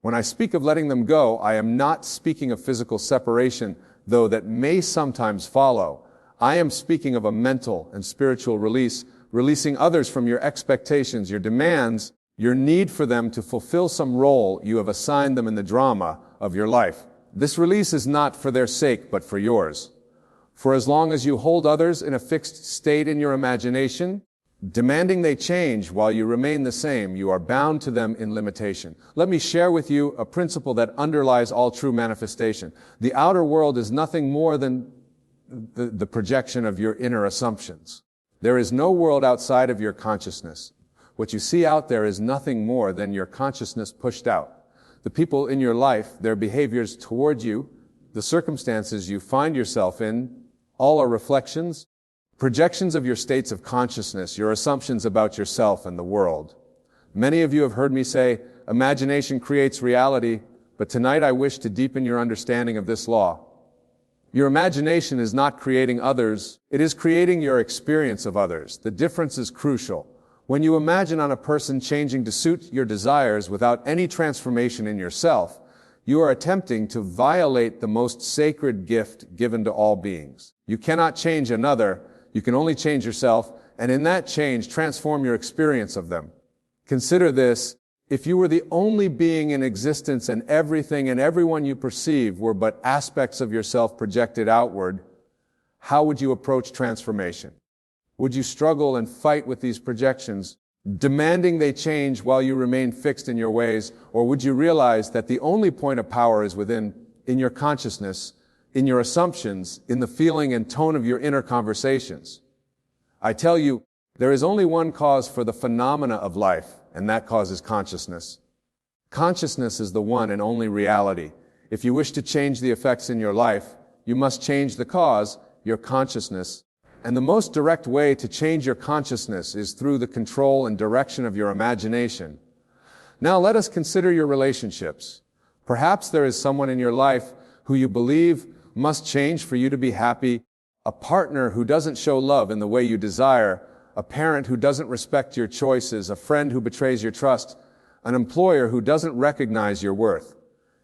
When I speak of letting them go, I am not speaking of physical separation, though that may sometimes follow. I am speaking of a mental and spiritual release, releasing others from your expectations, your demands, your need for them to fulfill some role you have assigned them in the drama of your life. This release is not for their sake, but for yours. For as long as you hold others in a fixed state in your imagination, demanding they change while you remain the same, you are bound to them in limitation. Let me share with you a principle that underlies all true manifestation. The outer world is nothing more than the projection of your inner assumptions. There is no world outside of your consciousness. What you see out there is nothing more than your consciousness pushed out. The people in your life, their behaviors toward you, the circumstances you find yourself in, all are reflections, projections of your states of consciousness, your assumptions about yourself and the world. Many of you have heard me say, imagination creates reality, but tonight I wish to deepen your understanding of this law. Your imagination is not creating others, it is creating your experience of others. The difference is crucial. When you imagine on a person changing to suit your desires without any transformation in yourself, you are attempting to violate the most sacred gift given to all beings. You cannot change another, you can only change yourself, and in that change, transform your experience of them. Consider this, if you were the only being in existence and everything and everyone you perceive were but aspects of yourself projected outward, how would you approach transformation? Would you struggle and fight with these projections, demanding they change while you remain fixed in your ways, or would you realize that the only point of power is within, in your consciousness, in your assumptions, in the feeling and tone of your inner conversations? I tell you, there is only one cause for the phenomena of life, and that cause is consciousness. Consciousness is the one and only reality. If you wish to change the effects in your life, you must change the cause, your consciousness. And the most direct way to change your consciousness is through the control and direction of your imagination. Now let us consider your relationships. Perhaps there is someone in your life who you believe must change for you to be happy, a partner who doesn't show love in the way you desire, a parent who doesn't respect your choices, a friend who betrays your trust, an employer who doesn't recognize your worth.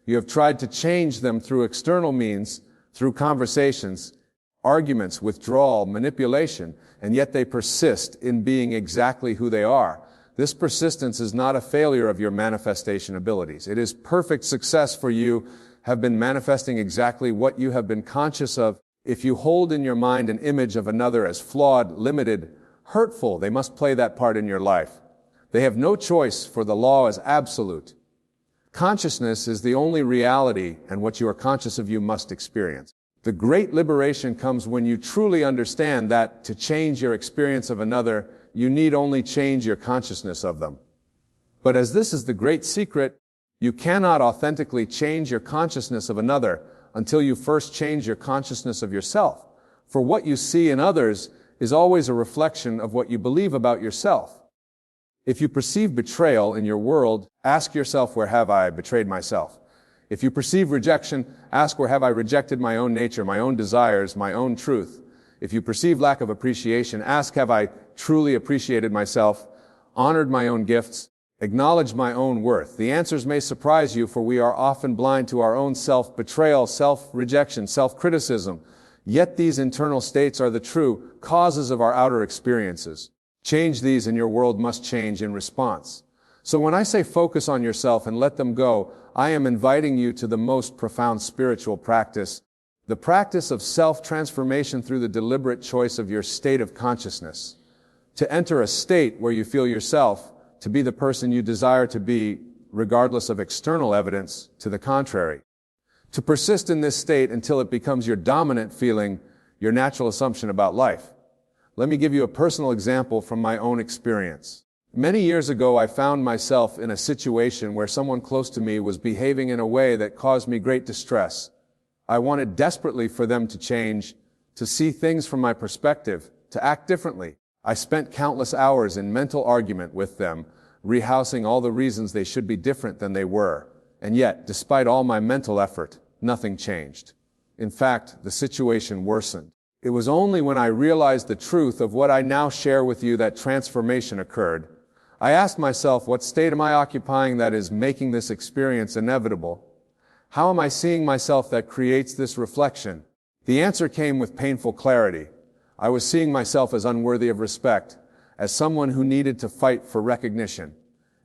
You have tried to change them through external means, through conversations, arguments, withdrawal, manipulation, and yet they persist in being exactly who they are. This persistence is not a failure of your manifestation abilities. It is perfect success for you have been manifesting exactly what you have been conscious of. If you hold in your mind an image of another as flawed, limited, hurtful, they must play that part in your life. They have no choice, for the law is absolute. Consciousness is the only reality, and what you are conscious of you must experience. The great liberation comes when you truly understand that to change your experience of another, you need only change your consciousness of them. But as this is the great secret, you cannot authentically change your consciousness of another until you first change your consciousness of yourself. For what you see in others is always a reflection of what you believe about yourself. If you perceive betrayal in your world, ask yourself, where have I betrayed myself? If you perceive rejection, ask, where have I rejected my own nature, my own desires, my own truth? If you perceive lack of appreciation, ask, have I truly appreciated myself, honored my own gifts, acknowledged my own worth? The answers may surprise you, for we are often blind to our own self-betrayal, self-rejection, self-criticism. Yet these internal states are the true causes of our outer experiences. Change these and your world must change in response. So when I say focus on yourself and let them go, I am inviting you to the most profound spiritual practice, the practice of self-transformation through the deliberate choice of your state of consciousness. To enter a state where you feel yourself to be the person you desire to be, regardless of external evidence to the contrary. To persist in this state until it becomes your dominant feeling, your natural assumption about life. Let me give you a personal example from my own experience. Many years ago, I found myself in a situation where someone close to me was behaving in a way that caused me great distress. I wanted desperately for them to change, to see things from my perspective, to act differently. I spent countless hours in mental argument with them, rehousing all the reasons they should be different than they were. And yet, despite all my mental effort, nothing changed. In fact, the situation worsened. It was only when I realized the truth of what I now share with you that transformation occurred. I asked myself, what state am I occupying that is making this experience inevitable? How am I seeing myself that creates this reflection? The answer came with painful clarity. I was seeing myself as unworthy of respect, as someone who needed to fight for recognition.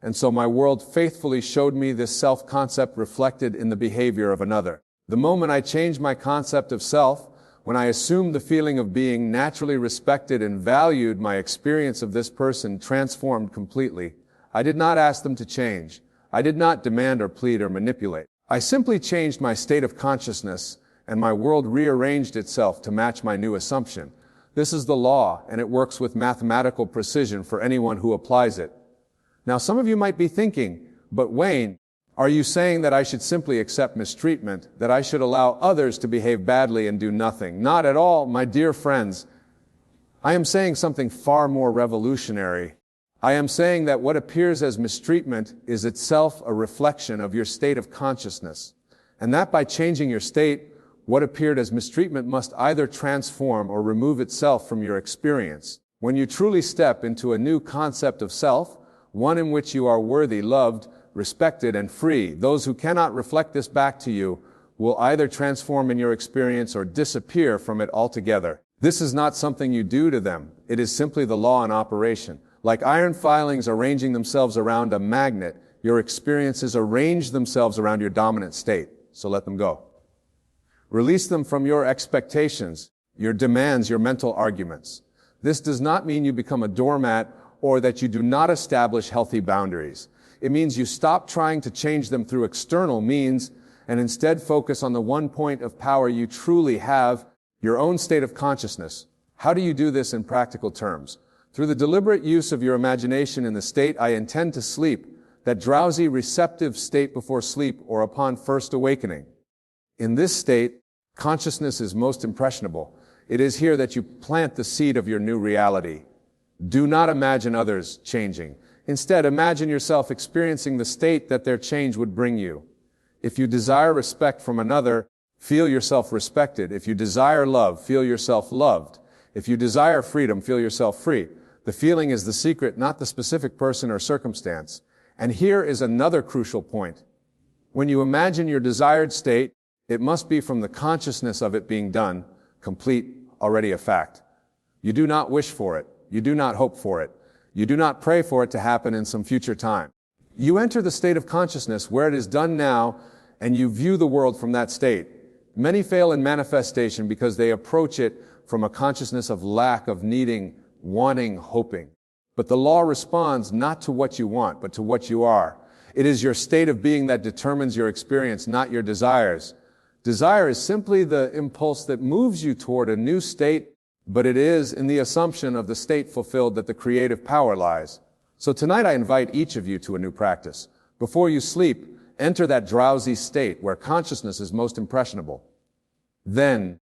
And so my world faithfully showed me this self-concept reflected in the behavior of another. The moment I changed my concept of self, when I assumed the feeling of being naturally respected and valued, my experience of this person transformed completely. I did not ask them to change. I did not demand or plead or manipulate. I simply changed my state of consciousness, and my world rearranged itself to match my new assumption. This is the law, and it works with mathematical precision for anyone who applies it. Now, some of you might be thinking, but Wayne, are you saying that I should simply accept mistreatment, that I should allow others to behave badly and do nothing? Not at all, my dear friends. I am saying something far more revolutionary. I am saying that what appears as mistreatment is itself a reflection of your state of consciousness, and that by changing your state, what appeared as mistreatment must either transform or remove itself from your experience. When you truly step into a new concept of self, one in which you are worthy, loved, respected, and free, those who cannot reflect this back to you will either transform in your experience or disappear from it altogether. This is not something you do to them. It is simply the law in operation. Like iron filings arranging themselves around a magnet, your experiences arrange themselves around your dominant state. So let them go. Release them from your expectations, your demands, your mental arguments. This does not mean you become a doormat or that you do not establish healthy boundaries. It means you stop trying to change them through external means and instead focus on the one point of power you truly have, your own state of consciousness. How do you do this in practical terms? Through the deliberate use of your imagination in the state I intend to sleep, that drowsy, receptive state before sleep or upon first awakening. In this state, consciousness is most impressionable. It is here that you plant the seed of your new reality. Do not imagine others changing. Instead, imagine yourself experiencing the state that their change would bring you. If you desire respect from another, feel yourself respected. If you desire love, feel yourself loved. If you desire freedom, feel yourself free. The feeling is the secret, not the specific person or circumstance. And here is another crucial point. When you imagine your desired state, it must be from the consciousness of it being done, complete, already a fact. You do not wish for it. You do not hope for it. You do not pray for it to happen in some future time. You enter the state of consciousness where it is done now, and you view the world from that state. Many fail in manifestation because they approach it from a consciousness of lack, of needing, wanting, hoping. But the law responds not to what you want, but to what you are. It is your state of being that determines your experience, not your desires. Desire is simply the impulse that moves you toward a new state, but it is in the assumption of the state fulfilled that the creative power lies. So tonight I invite each of you to a new practice. Before you sleep, enter that drowsy state where consciousness is most impressionable. Then,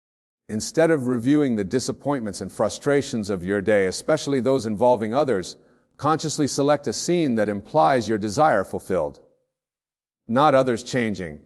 instead of reviewing the disappointments and frustrations of your day, especially those involving others, consciously select a scene that implies your desire fulfilled. Not others changing,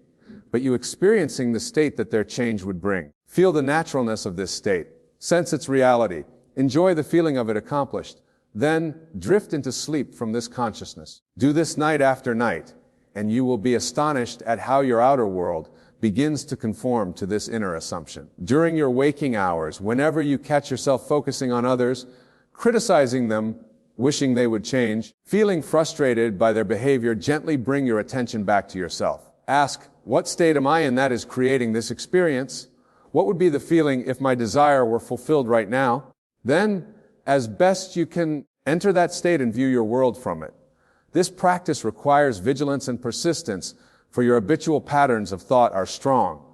but you experiencing the state that their change would bring. Feel the naturalness of this state. Sense its reality. Enjoy the feeling of it accomplished. Then drift into sleep from this consciousness. Do this night after night, and you will be astonished at how your outer world begins to conform to this inner assumption. During your waking hours, whenever you catch yourself focusing on others, criticizing them, wishing they would change, feeling frustrated by their behavior, gently bring your attention back to yourself. Ask, what state am I in that is creating this experience? What would be the feeling if my desire were fulfilled right now? Then, as best you can, enter that state and view your world from it. This practice requires vigilance and persistence, for your habitual patterns of thought are strong.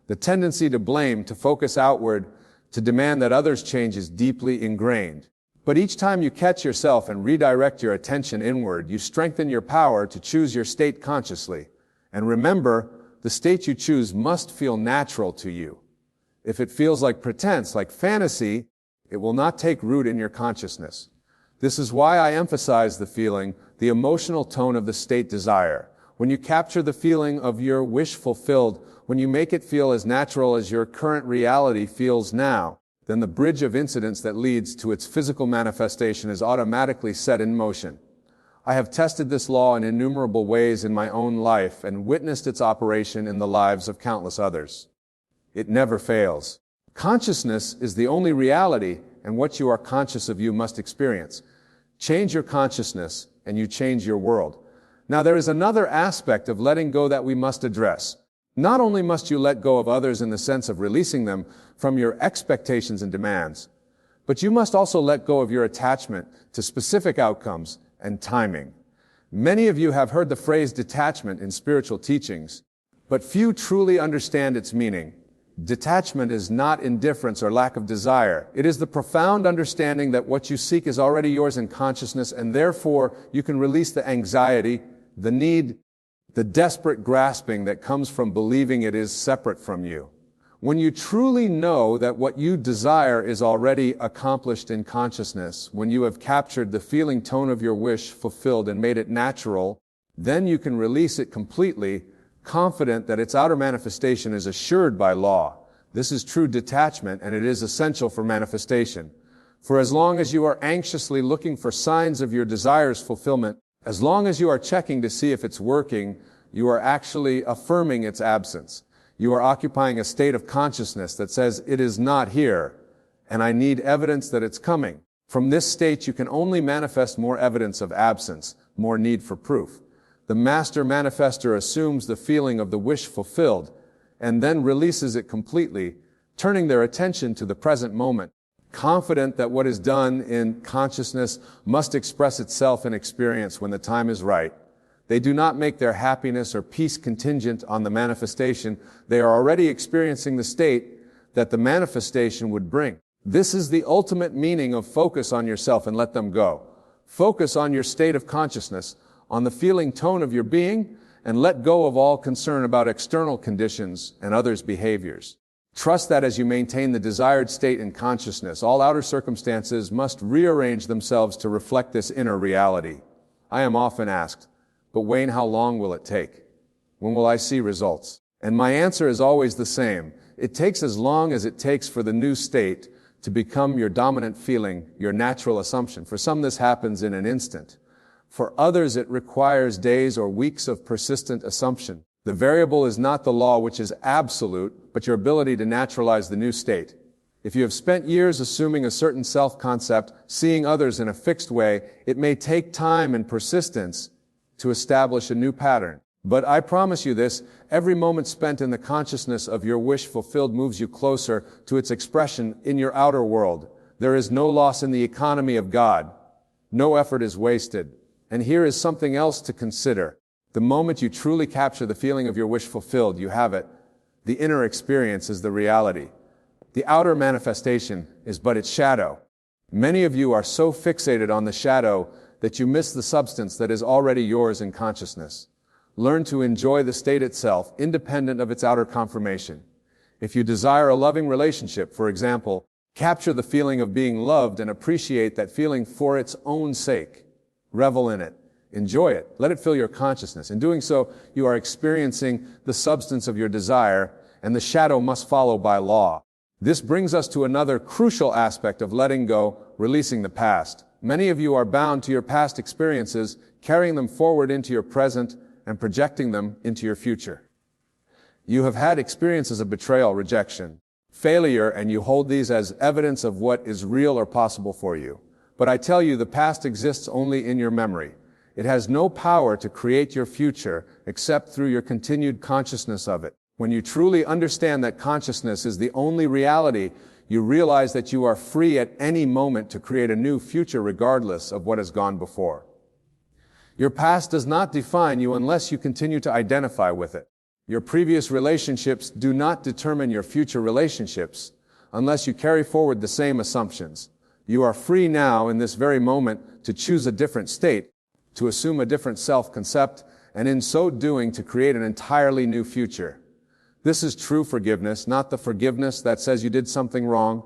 The tendency to blame, to focus outward, to demand that others change is deeply ingrained. But each time you catch yourself and redirect your attention inward, you strengthen your power to choose your state consciously. And remember, the state you choose must feel natural to you. If it feels like pretense, like fantasy, it will not take root in your consciousness. This is why I emphasize the feeling, the emotional tone of the state desire. When you capture the feeling of your wish fulfilled, when you make it feel as natural as your current reality feels now, then the bridge of incidents that leads to its physical manifestation is automatically set in motion. I have tested this law in innumerable ways in my own life and witnessed its operation in the lives of countless others. It never fails. Consciousness is the only reality, and what you are conscious of you must experience. Change your consciousness, and you change your world. Now, there is another aspect of letting go that we must address. Not only must you let go of others in the sense of releasing them from your expectations and demands, but you must also let go of your attachment to specific outcomes and timing. Many of you have heard the phrase detachment in spiritual teachings, but few truly understand its meaning. Detachment is not indifference or lack of desire. It is the profound understanding that what you seek is already yours in consciousness, and therefore you can release the anxiety, the need, the desperate grasping that comes from believing it is separate from you. When you truly know that what you desire is already accomplished in consciousness, when you have captured the feeling tone of your wish fulfilled and made it natural, then you can release it completely, confident that its outer manifestation is assured by law. This is true detachment, and it is essential for manifestation. For as long as you are anxiously looking for signs of your desire's fulfillment, as long as you are checking to see if it's working, you are actually affirming its absence. You are occupying a state of consciousness that says, it is not here, and I need evidence that it's coming. From this state, you can only manifest more evidence of absence, more need for proof. The master manifester assumes the feeling of the wish fulfilled, and then releases it completely, turning their attention to the present moment, confident that what is done in consciousness must express itself in experience when the time is right. They do not make their happiness or peace contingent on the manifestation. They are already experiencing the state that the manifestation would bring. This is the ultimate meaning of focus on yourself and let them go. Focus on your state of consciousness, on the feeling tone of your being, and let go of all concern about external conditions and others' behaviors. Trust that as you maintain the desired state in consciousness, all outer circumstances must rearrange themselves to reflect this inner reality. I am often asked, but Wayne, how long will it take? When will I see results? And my answer is always the same. It takes as long as it takes for the new state to become your dominant feeling, your natural assumption. For some, this happens in an instant. For others, it requires days or weeks of persistent assumption. The variable is not the law, which is absolute, but your ability to naturalize the new state. If you have spent years assuming a certain self-concept, seeing others in a fixed way, it may take time and persistence to establish a new pattern. But I promise you this, every moment spent in the consciousness of your wish fulfilled moves you closer to its expression in your outer world. There is no loss in the economy of God. No effort is wasted. And here is something else to consider. The moment you truly capture the feeling of your wish fulfilled, you have it. The inner experience is the reality. The outer manifestation is but its shadow. Many of you are so fixated on the shadow that you miss the substance that is already yours in consciousness. Learn to enjoy the state itself, independent of its outer confirmation. If you desire a loving relationship, for example, capture the feeling of being loved and appreciate that feeling for its own sake. Revel in it. Enjoy it. Let it fill your consciousness. In doing so, you are experiencing the substance of your desire, and the shadow must follow by law. This brings us to another crucial aspect of letting go, releasing the past. Many of you are bound to your past experiences, carrying them forward into your present and projecting them into your future. You have had experiences of betrayal, rejection, failure, and you hold these as evidence of what is real or possible for you. But I tell you, the past exists only in your memory. It has no power to create your future except through your continued consciousness of it. When you truly understand that consciousness is the only reality, you realize that you are free at any moment to create a new future regardless of what has gone before. Your past does not define you unless you continue to identify with it. Your previous relationships do not determine your future relationships unless you carry forward the same assumptions. You are free now in this very moment to choose a different state, to assume a different self-concept, and in so doing to create an entirely new future. This is true forgiveness, not the forgiveness that says you did something wrong,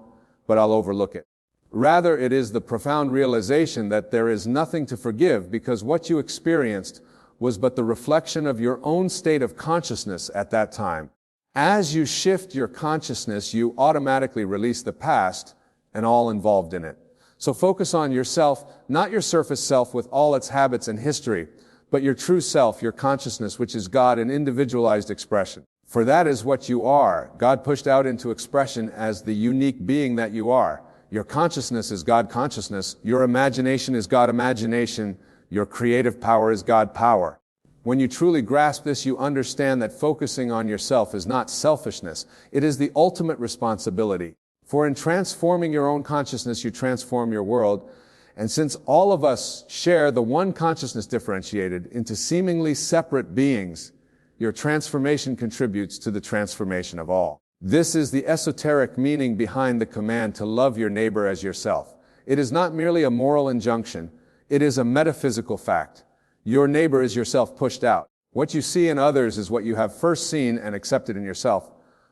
but I'll overlook it. Rather, it is the profound realization that there is nothing to forgive because what you experienced was but the reflection of your own state of consciousness at that time. As you shift your consciousness, you automatically release the past and all involved in it. So focus on yourself, not your surface self with all its habits and history, but your true self, your consciousness, which is God in individualized expression. For that is what you are, God pushed out into expression as the unique being that you are. Your consciousness is God consciousness, your imagination is God imagination, your creative power is God power. When you truly grasp this, you understand that focusing on yourself is not selfishness, it is the ultimate responsibility. For in transforming your own consciousness, you transform your world. And since all of us share the one consciousness differentiated into seemingly separate beings, your transformation contributes to the transformation of all. This is the esoteric meaning behind the command to love your neighbor as yourself. It is not merely a moral injunction, it is a metaphysical fact. Your neighbor is yourself pushed out. What you see in others is what you have first seen and accepted in yourself.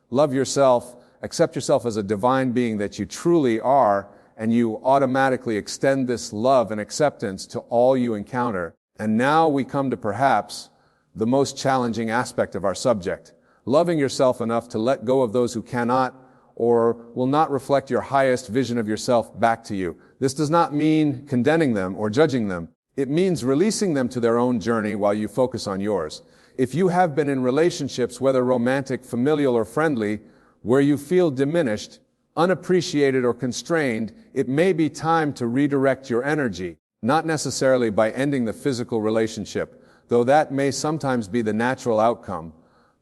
Love yourself, accept yourself as a divine being that you truly are, and you automatically extend this love and acceptance to all you encounter. And now we come to perhaps the most challenging aspect of our subject, loving yourself enough to let go of those who cannot or will not reflect your highest vision of yourself back to you. This does not mean condemning them or judging them. It means releasing them to their own journey while you focus on yours. If you have been in relationships, whether romantic, familial, or friendly, where you feel diminished, unappreciated, or constrained, it may be time to redirect your energy, not necessarily by ending the physical relationship, though that may sometimes be the natural outcome,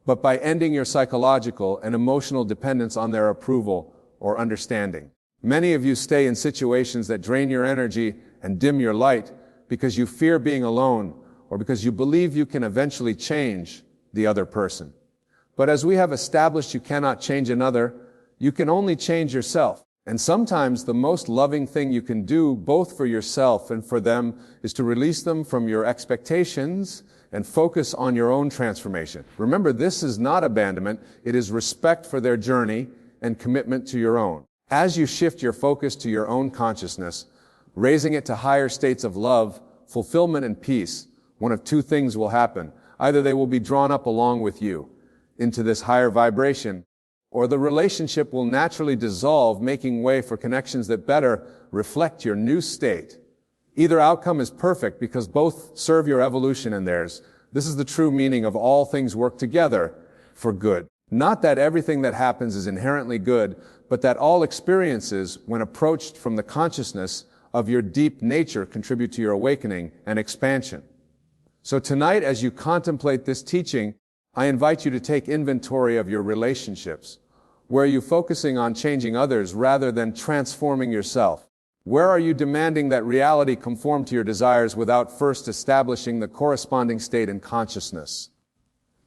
but by ending your psychological and emotional dependence on their approval or understanding. Many of you stay in situations that drain your energy and dim your light because you fear being alone or because you believe you can eventually change the other person. But as we have established, you cannot change another, you can only change yourself. And sometimes the most loving thing you can do, both for yourself and for them, is to release them from your expectations and focus on your own transformation. Remember, this is not abandonment, it is respect for their journey and commitment to your own. As you shift your focus to your own consciousness, raising it to higher states of love, fulfillment, and peace, one of two things will happen. Either they will be drawn up along with you into this higher vibration, or the relationship will naturally dissolve, making way for connections that better reflect your new state. Either outcome is perfect because both serve your evolution and theirs. This is the true meaning of all things work together for good. Not that everything that happens is inherently good, but that all experiences, when approached from the consciousness of your deep nature, contribute to your awakening and expansion. So tonight, as you contemplate this teaching, I invite you to take inventory of your relationships. Where are you focusing on changing others rather than transforming yourself? Where are you demanding that reality conform to your desires without first establishing the corresponding state in consciousness?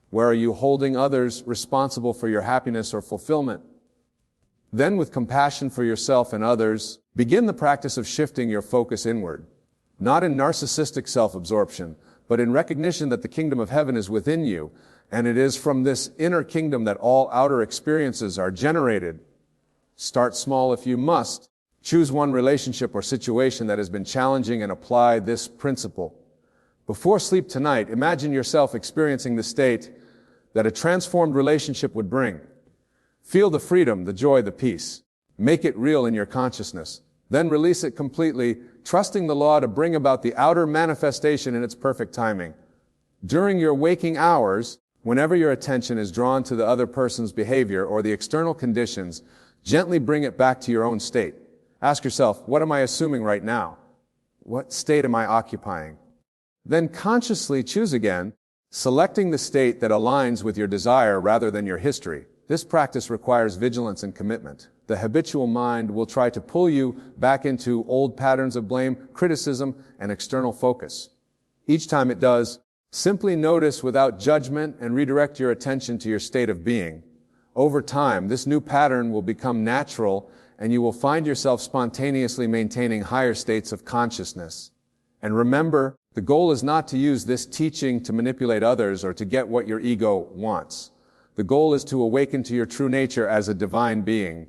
Where are you holding others responsible for your happiness or fulfillment? Then, with compassion for yourself and others, begin the practice of shifting your focus inward, not in narcissistic self-absorption, but in recognition that the kingdom of heaven is within you, and it is from this inner kingdom that all outer experiences are generated. Start small if you must. Choose one relationship or situation that has been challenging and apply this principle. Before sleep tonight, imagine yourself experiencing the state that a transformed relationship would bring. Feel the freedom, the joy, the peace. Make it real in your consciousness. Then release it completely, trusting the law to bring about the outer manifestation in its perfect timing. During your waking hours, whenever your attention is drawn to the other person's behavior or the external conditions, gently bring it back to your own state. Ask yourself, what am I assuming right now? What state am I occupying? Then consciously choose again, selecting the state that aligns with your desire rather than your history. This practice requires vigilance and commitment. The habitual mind will try to pull you back into old patterns of blame, criticism, and external focus. Each time it does, simply notice without judgment and redirect your attention to your state of being. Over time, this new pattern will become natural, and you will find yourself spontaneously maintaining higher states of consciousness. And remember, the goal is not to use this teaching to manipulate others or to get what your ego wants. The goal is to awaken to your true nature as a divine being,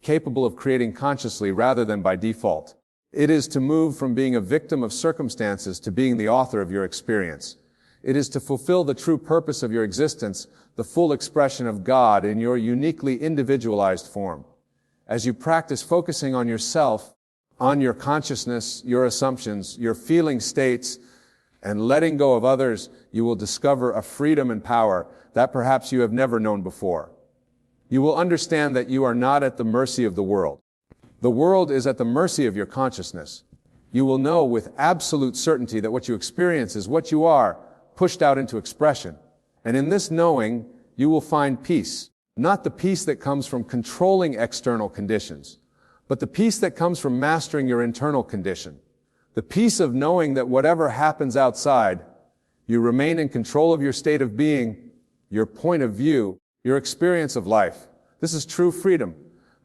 capable of creating consciously rather than by default. It is to move from being a victim of circumstances to being the author of your experience. It is to fulfill the true purpose of your existence, the full expression of God in your uniquely individualized form. As you practice focusing on yourself, on your consciousness, your assumptions, your feeling states, and letting go of others, you will discover a freedom and power that perhaps you have never known before. You will understand that you are not at the mercy of the world. The world is at the mercy of your consciousness. You will know with absolute certainty that what you experience is what you are, pushed out into expression. And in this knowing, you will find peace. Not the peace that comes from controlling external conditions, but the peace that comes from mastering your internal condition. The peace of knowing that whatever happens outside, you remain in control of your state of being, your point of view, your experience of life. This is true freedom.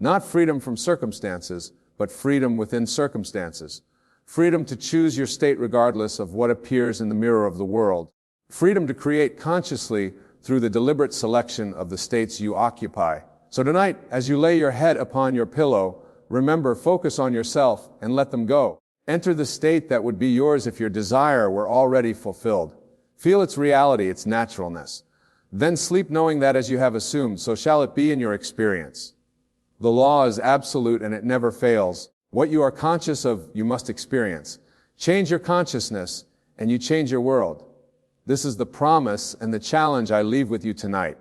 Not freedom from circumstances, but freedom within circumstances. Freedom to choose your state regardless of what appears in the mirror of the world. Freedom to create consciously through the deliberate selection of the states you occupy. So tonight, as you lay your head upon your pillow, remember, focus on yourself and let them go. Enter the state that would be yours if your desire were already fulfilled. Feel its reality, its naturalness. Then sleep knowing that as you have assumed, so shall it be in your experience. The law is absolute and it never fails. What you are conscious of, you must experience. Change your consciousness and you change your world. This is the promise and the challenge I leave with you tonight.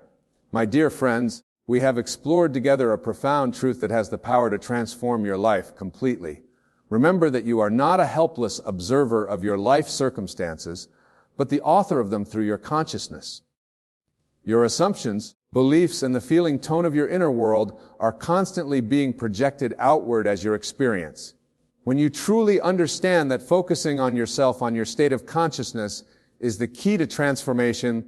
My dear friends, we have explored together a profound truth that has the power to transform your life completely. Remember that you are not a helpless observer of your life circumstances, but the author of them through your consciousness. Your assumptions, beliefs, and the feeling tone of your inner world are constantly being projected outward as your experience. When you truly understand that focusing on yourself, on your state of consciousness, is the key to transformation,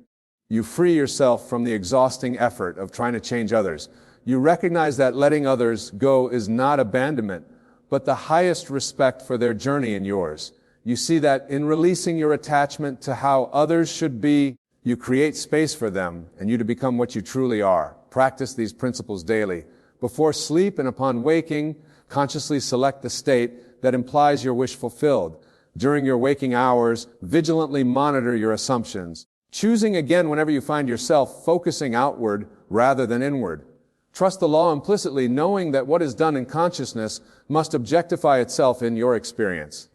you free yourself from the exhausting effort of trying to change others. You recognize that letting others go is not abandonment, but the highest respect for their journey and yours. You see that in releasing your attachment to how others should be, you create space for them and you to become what you truly are. Practice these principles daily. Before sleep and upon waking, consciously select the state that implies your wish fulfilled. During your waking hours, vigilantly monitor your assumptions, choosing again whenever you find yourself focusing outward rather than inward. Trust the law implicitly, knowing that what is done in consciousness must objectify itself in your experience.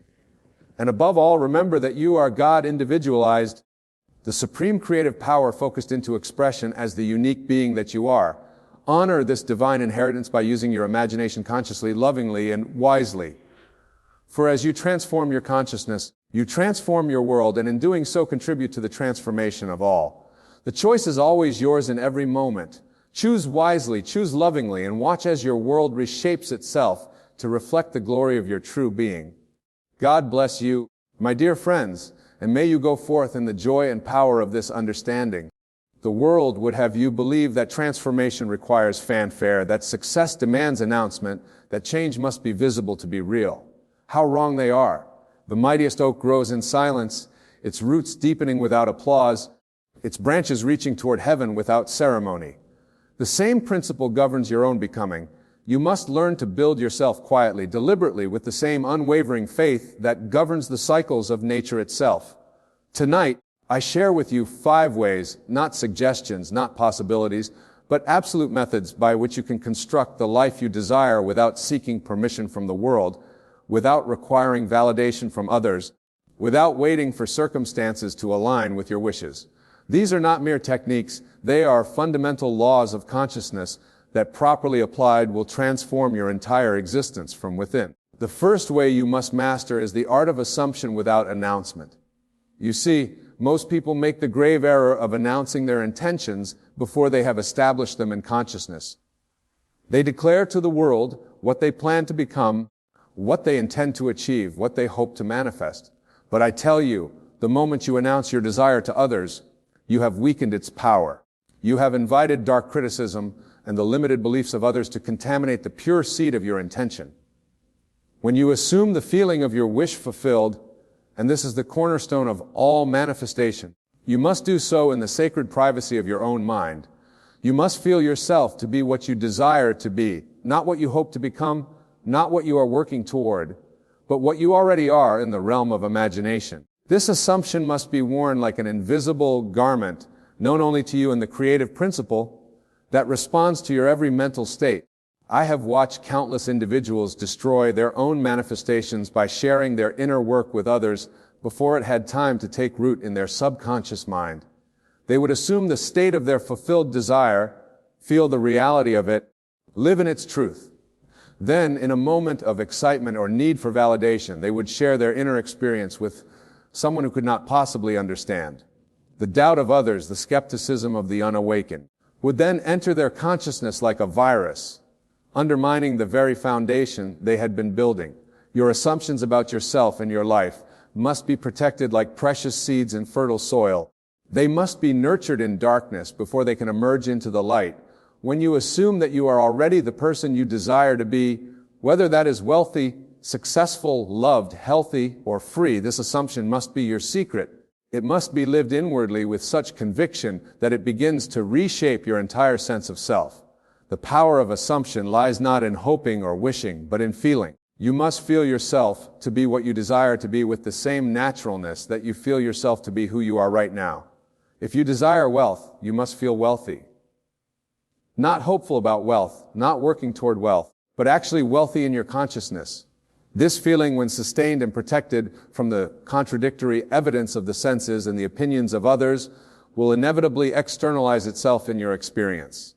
And above all, remember that you are God individualized, the supreme creative power focused into expression as the unique being that you are. Honor this divine inheritance by using your imagination consciously, lovingly, and wisely. For as you transform your consciousness, you transform your world, and in doing so contribute to the transformation of all. The choice is always yours in every moment. Choose wisely, choose lovingly, and watch as your world reshapes itself to reflect the glory of your true being. God bless you, my dear friends, and may you go forth in the joy and power of this understanding. The world would have you believe that transformation requires fanfare, that success demands announcement, that change must be visible to be real. How wrong they are. The mightiest oak grows in silence, its roots deepening without applause, its branches reaching toward heaven without ceremony. The same principle governs your own becoming. You must learn to build yourself quietly, deliberately, with the same unwavering faith that governs the cycles of nature itself. Tonight, I share with you 5 ways, not suggestions, not possibilities, but absolute methods by which you can construct the life you desire without seeking permission from the world, without requiring validation from others, without waiting for circumstances to align with your wishes. These are not mere techniques, they are fundamental laws of consciousness that properly applied will transform your entire existence from within. The first way you must master is the art of assumption without announcement. You see, most people make the grave error of announcing their intentions before they have established them in consciousness. They declare to the world what they plan to become, what they intend to achieve, what they hope to manifest. But I tell you, the moment you announce your desire to others, you have weakened its power. You have invited dark criticism and the limited beliefs of others to contaminate the pure seed of your intention. When you assume the feeling of your wish fulfilled, and this is the cornerstone of all manifestation, you must do so in the sacred privacy of your own mind. You must feel yourself to be what you desire to be, not what you hope to become, not what you are working toward, but what you already are in the realm of imagination. This assumption must be worn like an invisible garment, known only to you in the creative principle, that responds to your every mental state. I have watched countless individuals destroy their own manifestations by sharing their inner work with others before it had time to take root in their subconscious mind. They would assume the state of their fulfilled desire, feel the reality of it, live in its truth. Then, in a moment of excitement or need for validation, they would share their inner experience with someone who could not possibly understand. The doubt of others, the skepticism of the unawakened, would then enter their consciousness like a virus, undermining the very foundation they had been building. Your assumptions about yourself and your life must be protected like precious seeds in fertile soil. They must be nurtured in darkness before they can emerge into the light. When you assume that you are already the person you desire to be, whether that is wealthy, successful, loved, healthy, or free, this assumption must be your secret. It must be lived inwardly with such conviction that it begins to reshape your entire sense of self. The power of assumption lies not in hoping or wishing, but in feeling. You must feel yourself to be what you desire to be with the same naturalness that you feel yourself to be who you are right now. If you desire wealth, you must feel wealthy. Not hopeful about wealth, not working toward wealth, but actually wealthy in your consciousness. This feeling, when sustained and protected from the contradictory evidence of the senses and the opinions of others, will inevitably externalize itself in your experience.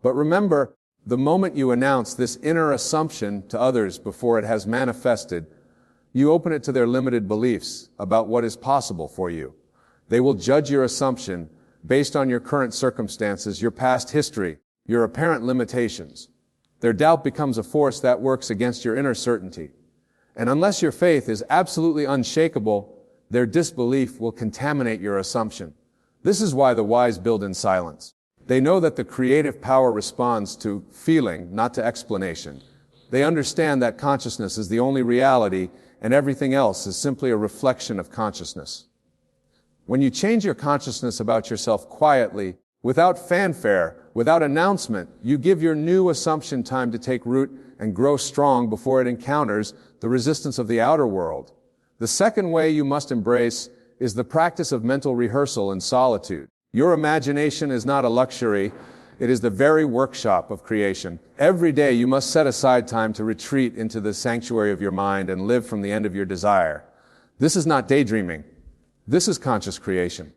But remember, the moment you announce this inner assumption to others before it has manifested, you open it to their limited beliefs about what is possible for you. They will judge your assumption based on your current circumstances, your past history, your apparent limitations. Their doubt becomes a force that works against your inner certainty. And unless your faith is absolutely unshakable, their disbelief will contaminate your assumption. This is why the wise build in silence. They know that the creative power responds to feeling, not to explanation. They understand that consciousness is the only reality and everything else is simply a reflection of consciousness. When you change your consciousness about yourself quietly, without fanfare, without announcement, you give your new assumption time to take root and grow strong before it encounters the resistance of the outer world. The second way you must embrace is the practice of mental rehearsal in solitude. Your imagination is not a luxury, it is the very workshop of creation. Every day you must set aside time to retreat into the sanctuary of your mind and live from the end of your desire. This is not daydreaming. This is conscious creation.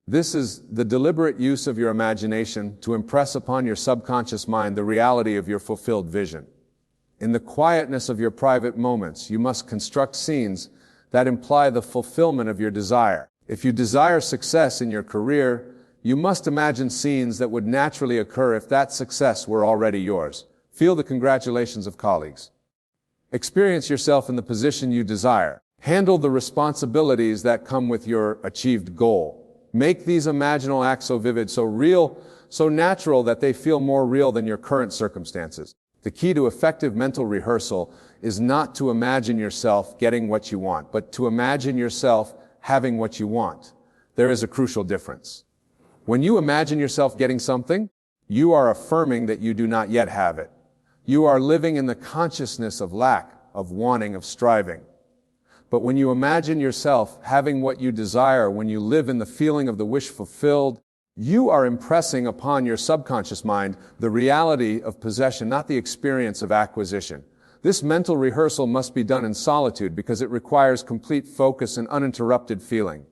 This is the deliberate use of your imagination to impress upon your subconscious mind the reality of your fulfilled vision. In the quietness of your private moments, you must construct scenes that imply the fulfillment of your desire. If you desire success in your career, you must imagine scenes that would naturally occur if that success were already yours. Feel the congratulations of colleagues. Experience yourself in the position you desire. Handle the responsibilities that come with your achieved goal. Make these imaginal acts so vivid, so real, so natural that they feel more real than your current circumstances. The key to effective mental rehearsal is not to imagine yourself getting what you want, but to imagine yourself having what you want. There is a crucial difference. When you imagine yourself getting something, you are affirming that you do not yet have it. You are living in the consciousness of lack, of wanting, of striving. But when you imagine yourself having what you desire, when you live in the feeling of the wish fulfilled, you are impressing upon your subconscious mind the reality of possession, not the experience of acquisition. This mental rehearsal must be done in solitude because it requires complete focus and uninterrupted feeling.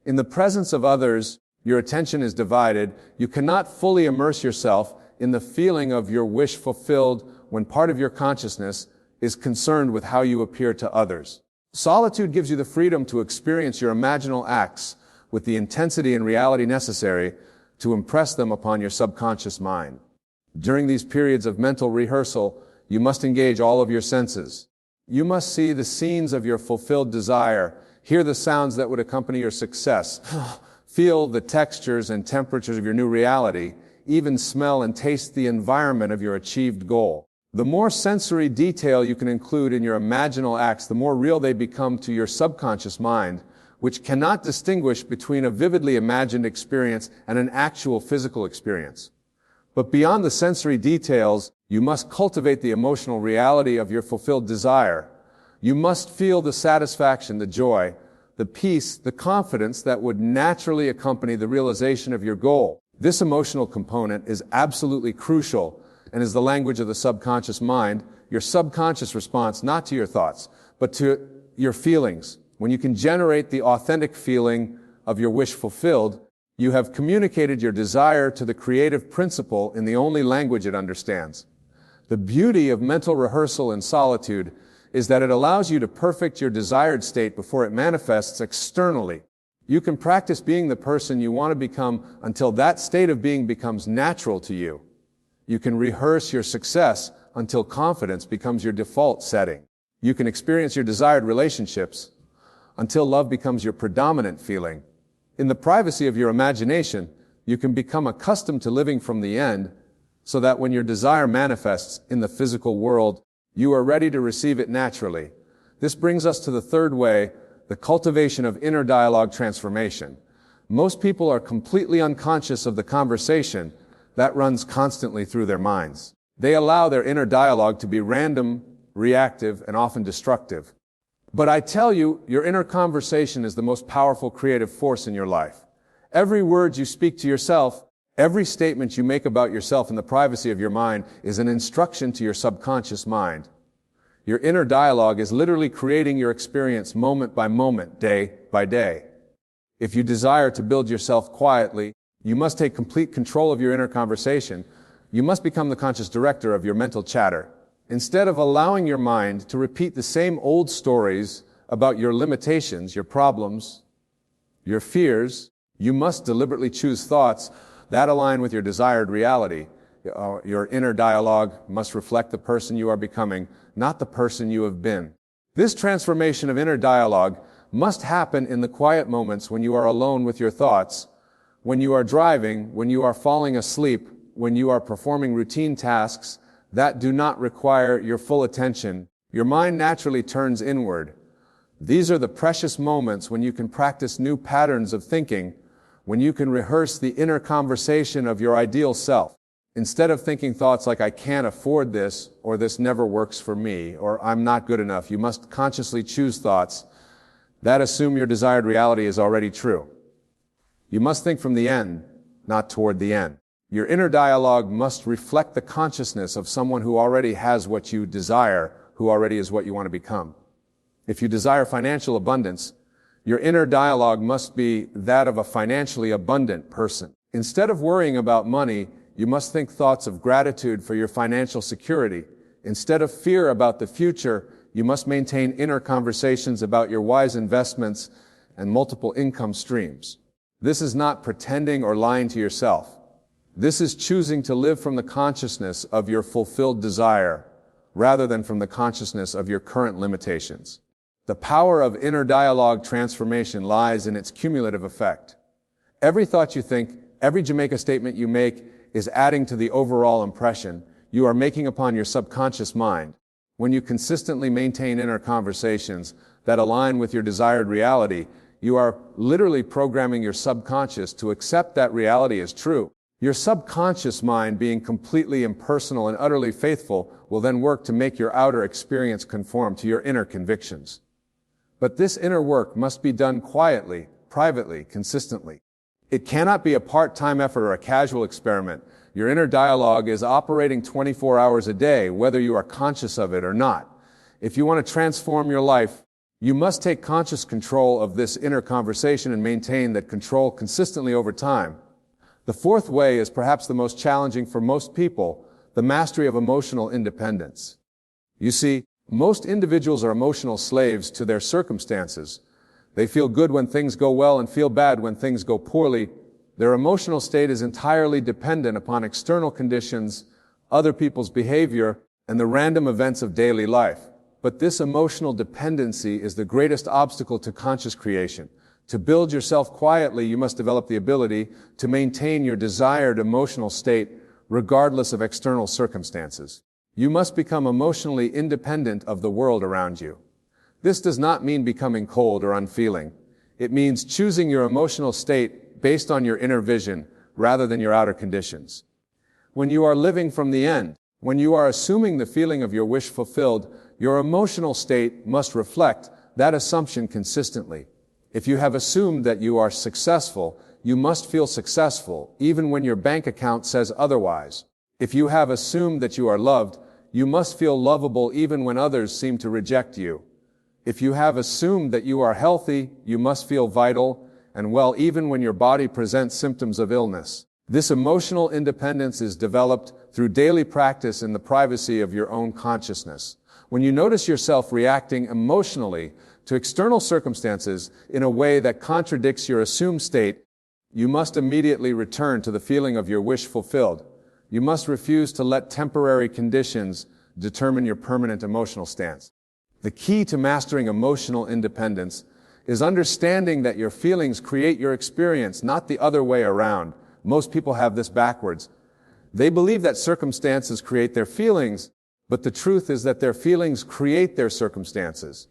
In the presence of others, your attention is divided. You cannot fully immerse yourself in the feeling of your wish fulfilled when part of your consciousness is concerned with how you appear to others. Solitude gives you the freedom to experience your imaginal acts with the intensity and reality necessary to impress them upon your subconscious mind. During these periods of mental rehearsal, you must engage all of your senses. You must see the scenes of your fulfilled desire, hear the sounds that would accompany your success, feel the textures and temperatures of your new reality, even smell and taste the environment of your achieved goal. The more sensory detail you can include in your imaginal acts, the more real they become to your subconscious mind, which cannot distinguish between a vividly imagined experience and an actual physical experience. But beyond the sensory details, you must cultivate the emotional reality of your fulfilled desire. You must feel the satisfaction, the joy, the peace, the confidence that would naturally accompany the realization of your goal. This emotional component is absolutely crucial, and is the language of the subconscious mind, your subconscious response not to your thoughts, but to your feelings. When you can generate the authentic feeling of your wish fulfilled, you have communicated your desire to the creative principle in the only language it understands. The beauty of mental rehearsal in solitude is that it allows you to perfect your desired state before it manifests externally. You can practice being the person you want to become until that state of being becomes natural to you. You can rehearse your success until confidence becomes your default setting. You can experience your desired relationships until love becomes your predominant feeling. In the privacy of your imagination, you can become accustomed to living from the end so that when your desire manifests in the physical world, you are ready to receive it naturally. This brings us to the third way, the cultivation of inner dialogue transformation. Most people are completely unconscious of the conversation that runs constantly through their minds. They allow their inner dialogue to be random, reactive, and often destructive. But I tell you, your inner conversation is the most powerful creative force in your life. Every word you speak to yourself, every statement you make about yourself in the privacy of your mind is an instruction to your subconscious mind. Your inner dialogue is literally creating your experience moment by moment, day by day. If you desire to build yourself quietly, you must take complete control of your inner conversation. You must become the conscious director of your mental chatter. Instead of allowing your mind to repeat the same old stories about your limitations, your problems, your fears, you must deliberately choose thoughts that align with your desired reality. Your inner dialogue must reflect the person you are becoming, not the person you have been. This transformation of inner dialogue must happen in the quiet moments when you are alone with your thoughts, when you are driving, when you are falling asleep, when you are performing routine tasks that do not require your full attention. Your mind naturally turns inward. These are the precious moments when you can practice new patterns of thinking, when you can rehearse the inner conversation of your ideal self. Instead of thinking thoughts like, I can't afford this, or this never works for me, or I'm not good enough, you must consciously choose thoughts that assume your desired reality is already true. You must think from the end, not toward the end. Your inner dialogue must reflect the consciousness of someone who already has what you desire, who already is what you want to become. If you desire financial abundance, your inner dialogue must be that of a financially abundant person. Instead of worrying about money, you must think thoughts of gratitude for your financial security. Instead of fear about the future, you must maintain inner conversations about your wise investments and multiple income streams. This is not pretending or lying to yourself. This is choosing to live from the consciousness of your fulfilled desire, rather than from the consciousness of your current limitations. The power of inner dialogue transformation lies in its cumulative effect. Every thought you think, every Jamaica statement you make is adding to the overall impression you are making upon your subconscious mind. When you consistently maintain inner conversations that align with your desired reality, you are literally programming your subconscious to accept that reality as true. Your subconscious mind, being completely impersonal and utterly faithful, will then work to make your outer experience conform to your inner convictions. But this inner work must be done quietly, privately, consistently. It cannot be a part-time effort or a casual experiment. Your inner dialogue is operating 24 hours a day, whether you are conscious of it or not. If you want to transform your life, you must take conscious control of this inner conversation and maintain that control consistently over time. The fourth way is perhaps the most challenging for most people, the mastery of emotional independence. You see, most individuals are emotional slaves to their circumstances. They feel good when things go well and feel bad when things go poorly. Their emotional state is entirely dependent upon external conditions, other people's behavior, and the random events of daily life. But this emotional dependency is the greatest obstacle to conscious creation. To build yourself quietly, you must develop the ability to maintain your desired emotional state regardless of external circumstances. You must become emotionally independent of the world around you. This does not mean becoming cold or unfeeling. It means choosing your emotional state based on your inner vision rather than your outer conditions. When you are living from the end, when you are assuming the feeling of your wish fulfilled, your emotional state must reflect that assumption consistently. If you have assumed that you are successful, you must feel successful, even when your bank account says otherwise. If you have assumed that you are loved, you must feel lovable even when others seem to reject you. If you have assumed that you are healthy, you must feel vital and well even when your body presents symptoms of illness. This emotional independence is developed through daily practice in the privacy of your own consciousness. When you notice yourself reacting emotionally to external circumstances in a way that contradicts your assumed state, you must immediately return to the feeling of your wish fulfilled. You must refuse to let temporary conditions determine your permanent emotional stance. The key to mastering emotional independence is understanding that your feelings create your experience, not the other way around. Most people have this backwards. They believe that circumstances create their feelings, but the truth is that their feelings create their circumstances.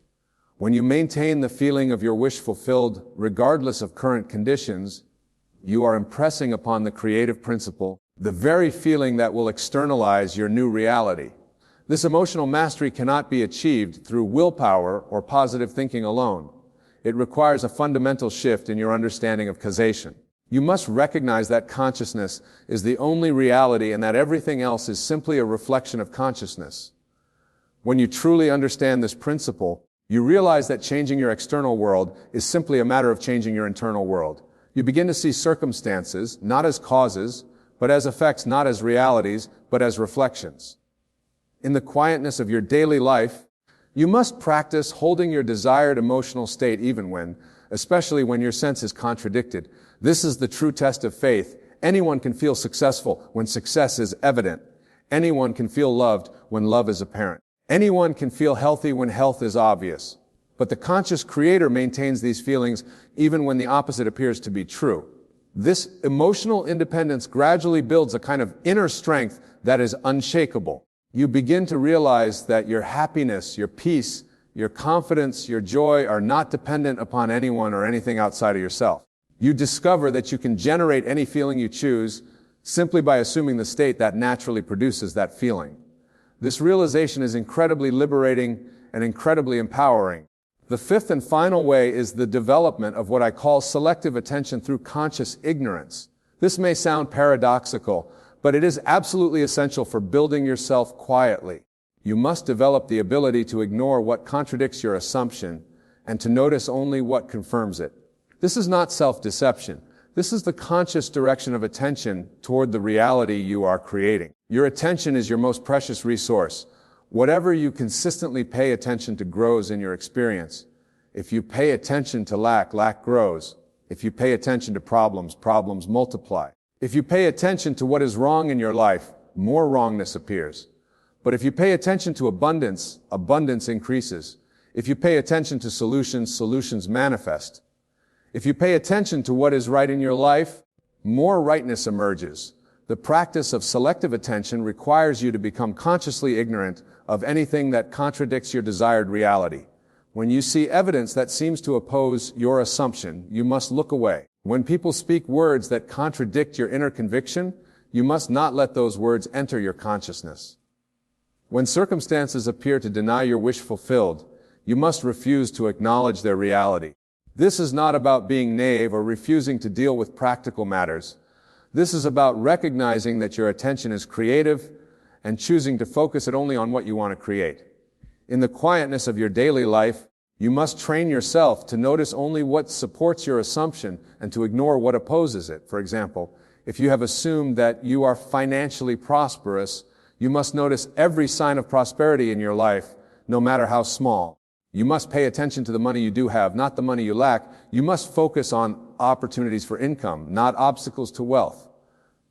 When you maintain the feeling of your wish fulfilled, regardless of current conditions, you are impressing upon the creative principle the very feeling that will externalize your new reality. This emotional mastery cannot be achieved through willpower or positive thinking alone. It requires a fundamental shift in your understanding of causation. You must recognize that consciousness is the only reality and that everything else is simply a reflection of consciousness. When you truly understand this principle, you realize that changing your external world is simply a matter of changing your internal world. You begin to see circumstances not as causes, but as effects, not as realities, but as reflections. In the quietness of your daily life, you must practice holding your desired emotional state even when, especially when your sense is contradicted. This is the true test of faith. Anyone can feel successful when success is evident. Anyone can feel loved when love is apparent. Anyone can feel healthy when health is obvious. But the conscious creator maintains these feelings even when the opposite appears to be true. This emotional independence gradually builds a kind of inner strength that is unshakable. You begin to realize that your happiness, your peace, your confidence, your joy are not dependent upon anyone or anything outside of yourself. You discover that you can generate any feeling you choose simply by assuming the state that naturally produces that feeling. This realization is incredibly liberating and incredibly empowering. The fifth and final way is the development of what I call selective attention through conscious ignorance. This may sound paradoxical, but it is absolutely essential for building yourself quietly. You must develop the ability to ignore what contradicts your assumption and to notice only what confirms it. This is not self-deception. This is the conscious direction of attention toward the reality you are creating. Your attention is your most precious resource. Whatever you consistently pay attention to grows in your experience. If you pay attention to lack, lack grows. If you pay attention to problems, problems multiply. If you pay attention to what is wrong in your life, more wrongness appears. But if you pay attention to abundance, abundance increases. If you pay attention to solutions, solutions manifest. If you pay attention to what is right in your life, more rightness emerges. The practice of selective attention requires you to become consciously ignorant of anything that contradicts your desired reality. When you see evidence that seems to oppose your assumption, you must look away. When people speak words that contradict your inner conviction, you must not let those words enter your consciousness. When circumstances appear to deny your wish fulfilled, you must refuse to acknowledge their reality. This is not about being naive or refusing to deal with practical matters. This is about recognizing that your attention is creative and choosing to focus it only on what you want to create. In the quietness of your daily life, you must train yourself to notice only what supports your assumption and to ignore what opposes it. For example, if you have assumed that you are financially prosperous, you must notice every sign of prosperity in your life, no matter how small. You must pay attention to the money you do have, not the money you lack. You must focus on opportunities for income, not obstacles to wealth.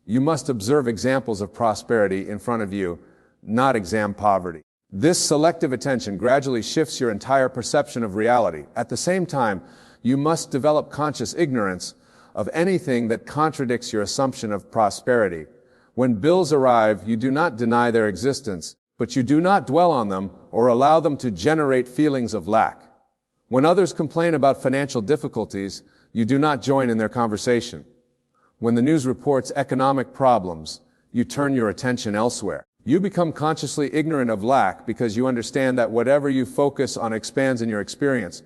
You must observe examples of prosperity in front of you, not exam poverty. This selective attention gradually shifts your entire perception of reality. At the same time, you must develop conscious ignorance of anything that contradicts your assumption of prosperity. When bills arrive, you do not deny their existence, but you do not dwell on them or allow them to generate feelings of lack. When others complain about financial difficulties, you do not join in their conversation. When the news reports economic problems, you turn your attention elsewhere. You become consciously ignorant of lack because you understand that whatever you focus on expands in your experience.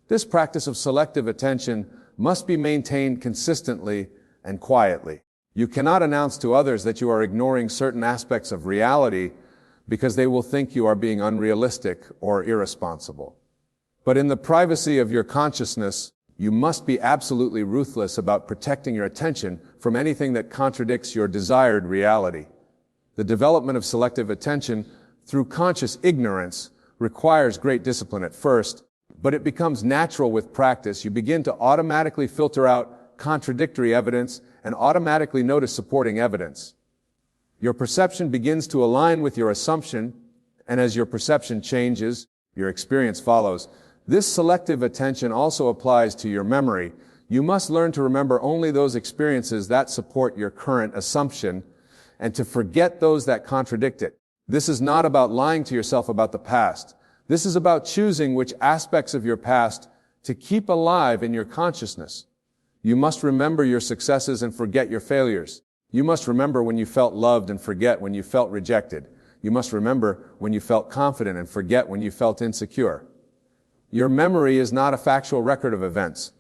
This practice of selective attention must be maintained consistently and quietly. You cannot announce to others that you are ignoring certain aspects of reality because they will think you are being unrealistic or irresponsible. But in the privacy of your consciousness, you must be absolutely ruthless about protecting your attention from anything that contradicts your desired reality. The development of selective attention through conscious ignorance requires great discipline at first, but it becomes natural with practice. You begin to automatically filter out contradictory evidence and automatically notice supporting evidence. Your perception begins to align with your assumption, and as your perception changes, your experience follows. This selective attention also applies to your memory. You must learn to remember only those experiences that support your current assumption and to forget those that contradict it. This is not about lying to yourself about the past. This is about choosing which aspects of your past to keep alive in your consciousness. You must remember your successes and forget your failures. You must remember when you felt loved and forget when you felt rejected. You must remember when you felt confident and forget when you felt insecure. Your memory is not a factual record of events.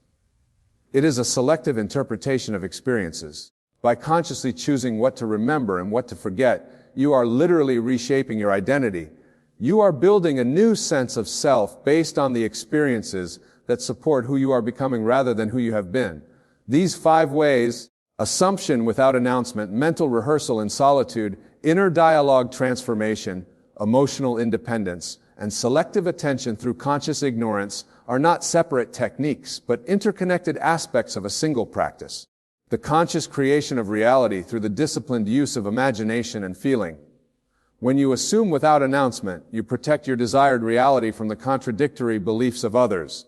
It is a selective interpretation of experiences. By consciously choosing what to remember and what to forget, you are literally reshaping your identity. You are building a new sense of self based on the experiences that support who you are becoming rather than who you have been. These 5 ways: assumption without announcement, mental rehearsal in solitude, inner dialogue transformation, emotional independence, and selective attention through conscious ignorance are not separate techniques, but interconnected aspects of a single practice. The conscious creation of reality through the disciplined use of imagination and feeling. When you assume without announcement, you protect your desired reality from the contradictory beliefs of others.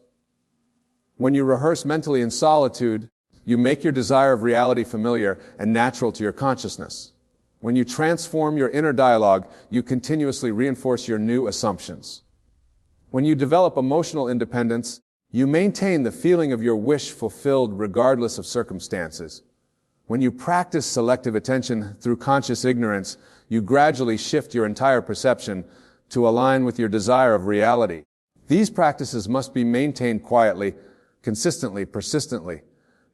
When you rehearse mentally in solitude, you make your desire of reality familiar and natural to your consciousness. When you transform your inner dialogue, you continuously reinforce your new assumptions. When you develop emotional independence, you maintain the feeling of your wish fulfilled regardless of circumstances. When you practice selective attention through conscious ignorance, you gradually shift your entire perception to align with your desire of reality. These practices must be maintained quietly, consistently, persistently.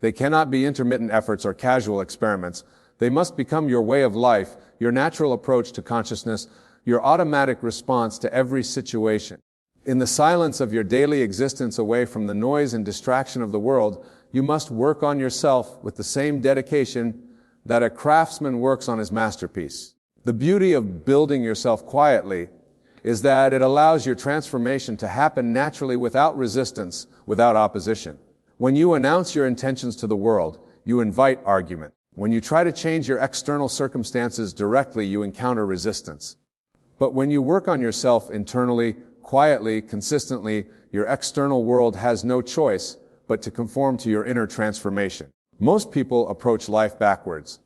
They cannot be intermittent efforts or casual experiments. They must become your way of life, your natural approach to consciousness, your automatic response to every situation. In the silence of your daily existence away from the noise and distraction of the world, you must work on yourself with the same dedication that a craftsman works on his masterpiece. The beauty of building yourself quietly is that it allows your transformation to happen naturally without resistance, without opposition. When you announce your intentions to the world, you invite argument. When you try to change your external circumstances directly, you encounter resistance. But when you work on yourself internally, quietly, consistently, your external world has no choice but to conform to your inner transformation. Most people approach life backwards.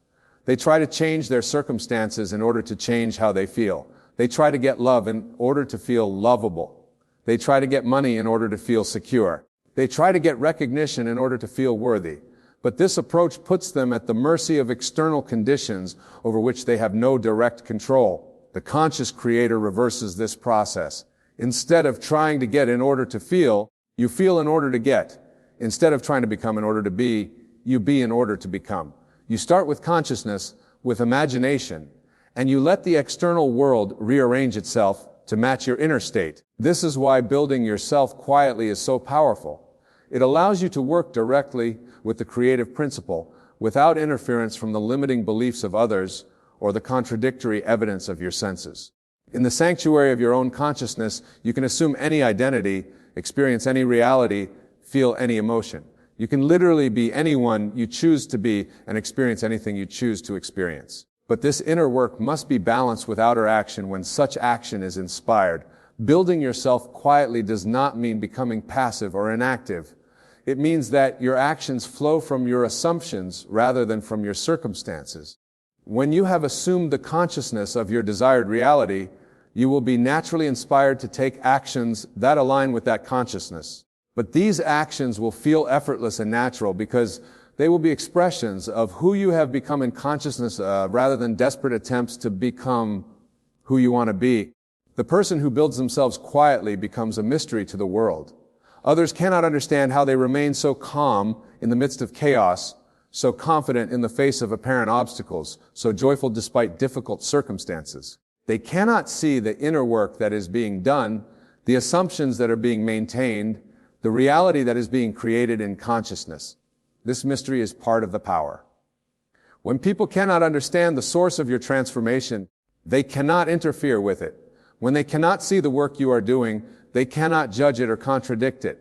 They try to change their circumstances in order to change how they feel. They try to get love in order to feel lovable. They try to get money in order to feel secure. They try to get recognition in order to feel worthy. But this approach puts them at the mercy of external conditions over which they have no direct control. The conscious creator reverses this process. Instead of trying to get in order to feel, you feel in order to get. Instead of trying to become in order to be, you be in order to become. You start with consciousness, with imagination, and you let the external world rearrange itself to match your inner state. This is why building yourself quietly is so powerful. It allows you to work directly with the creative principle without interference from the limiting beliefs of others or the contradictory evidence of your senses. In the sanctuary of your own consciousness, you can assume any identity, experience any reality, feel any emotion. You can literally be anyone you choose to be and experience anything you choose to experience. But this inner work must be balanced with outer action when such action is inspired. Building yourself quietly does not mean becoming passive or inactive. It means that your actions flow from your assumptions rather than from your circumstances. When you have assumed the consciousness of your desired reality, you will be naturally inspired to take actions that align with that consciousness. But these actions will feel effortless and natural because they will be expressions of who you have become in consciousness rather than desperate attempts to become who you want to be. The person who builds themselves quietly becomes a mystery to the world. Others cannot understand how they remain so calm in the midst of chaos, so confident in the face of apparent obstacles, so joyful despite difficult circumstances. They cannot see the inner work that is being done, the assumptions that are being maintained, the reality that is being created in consciousness. This mystery is part of the power. When people cannot understand the source of your transformation, they cannot interfere with it. When they cannot see the work you are doing, they cannot judge it or contradict it.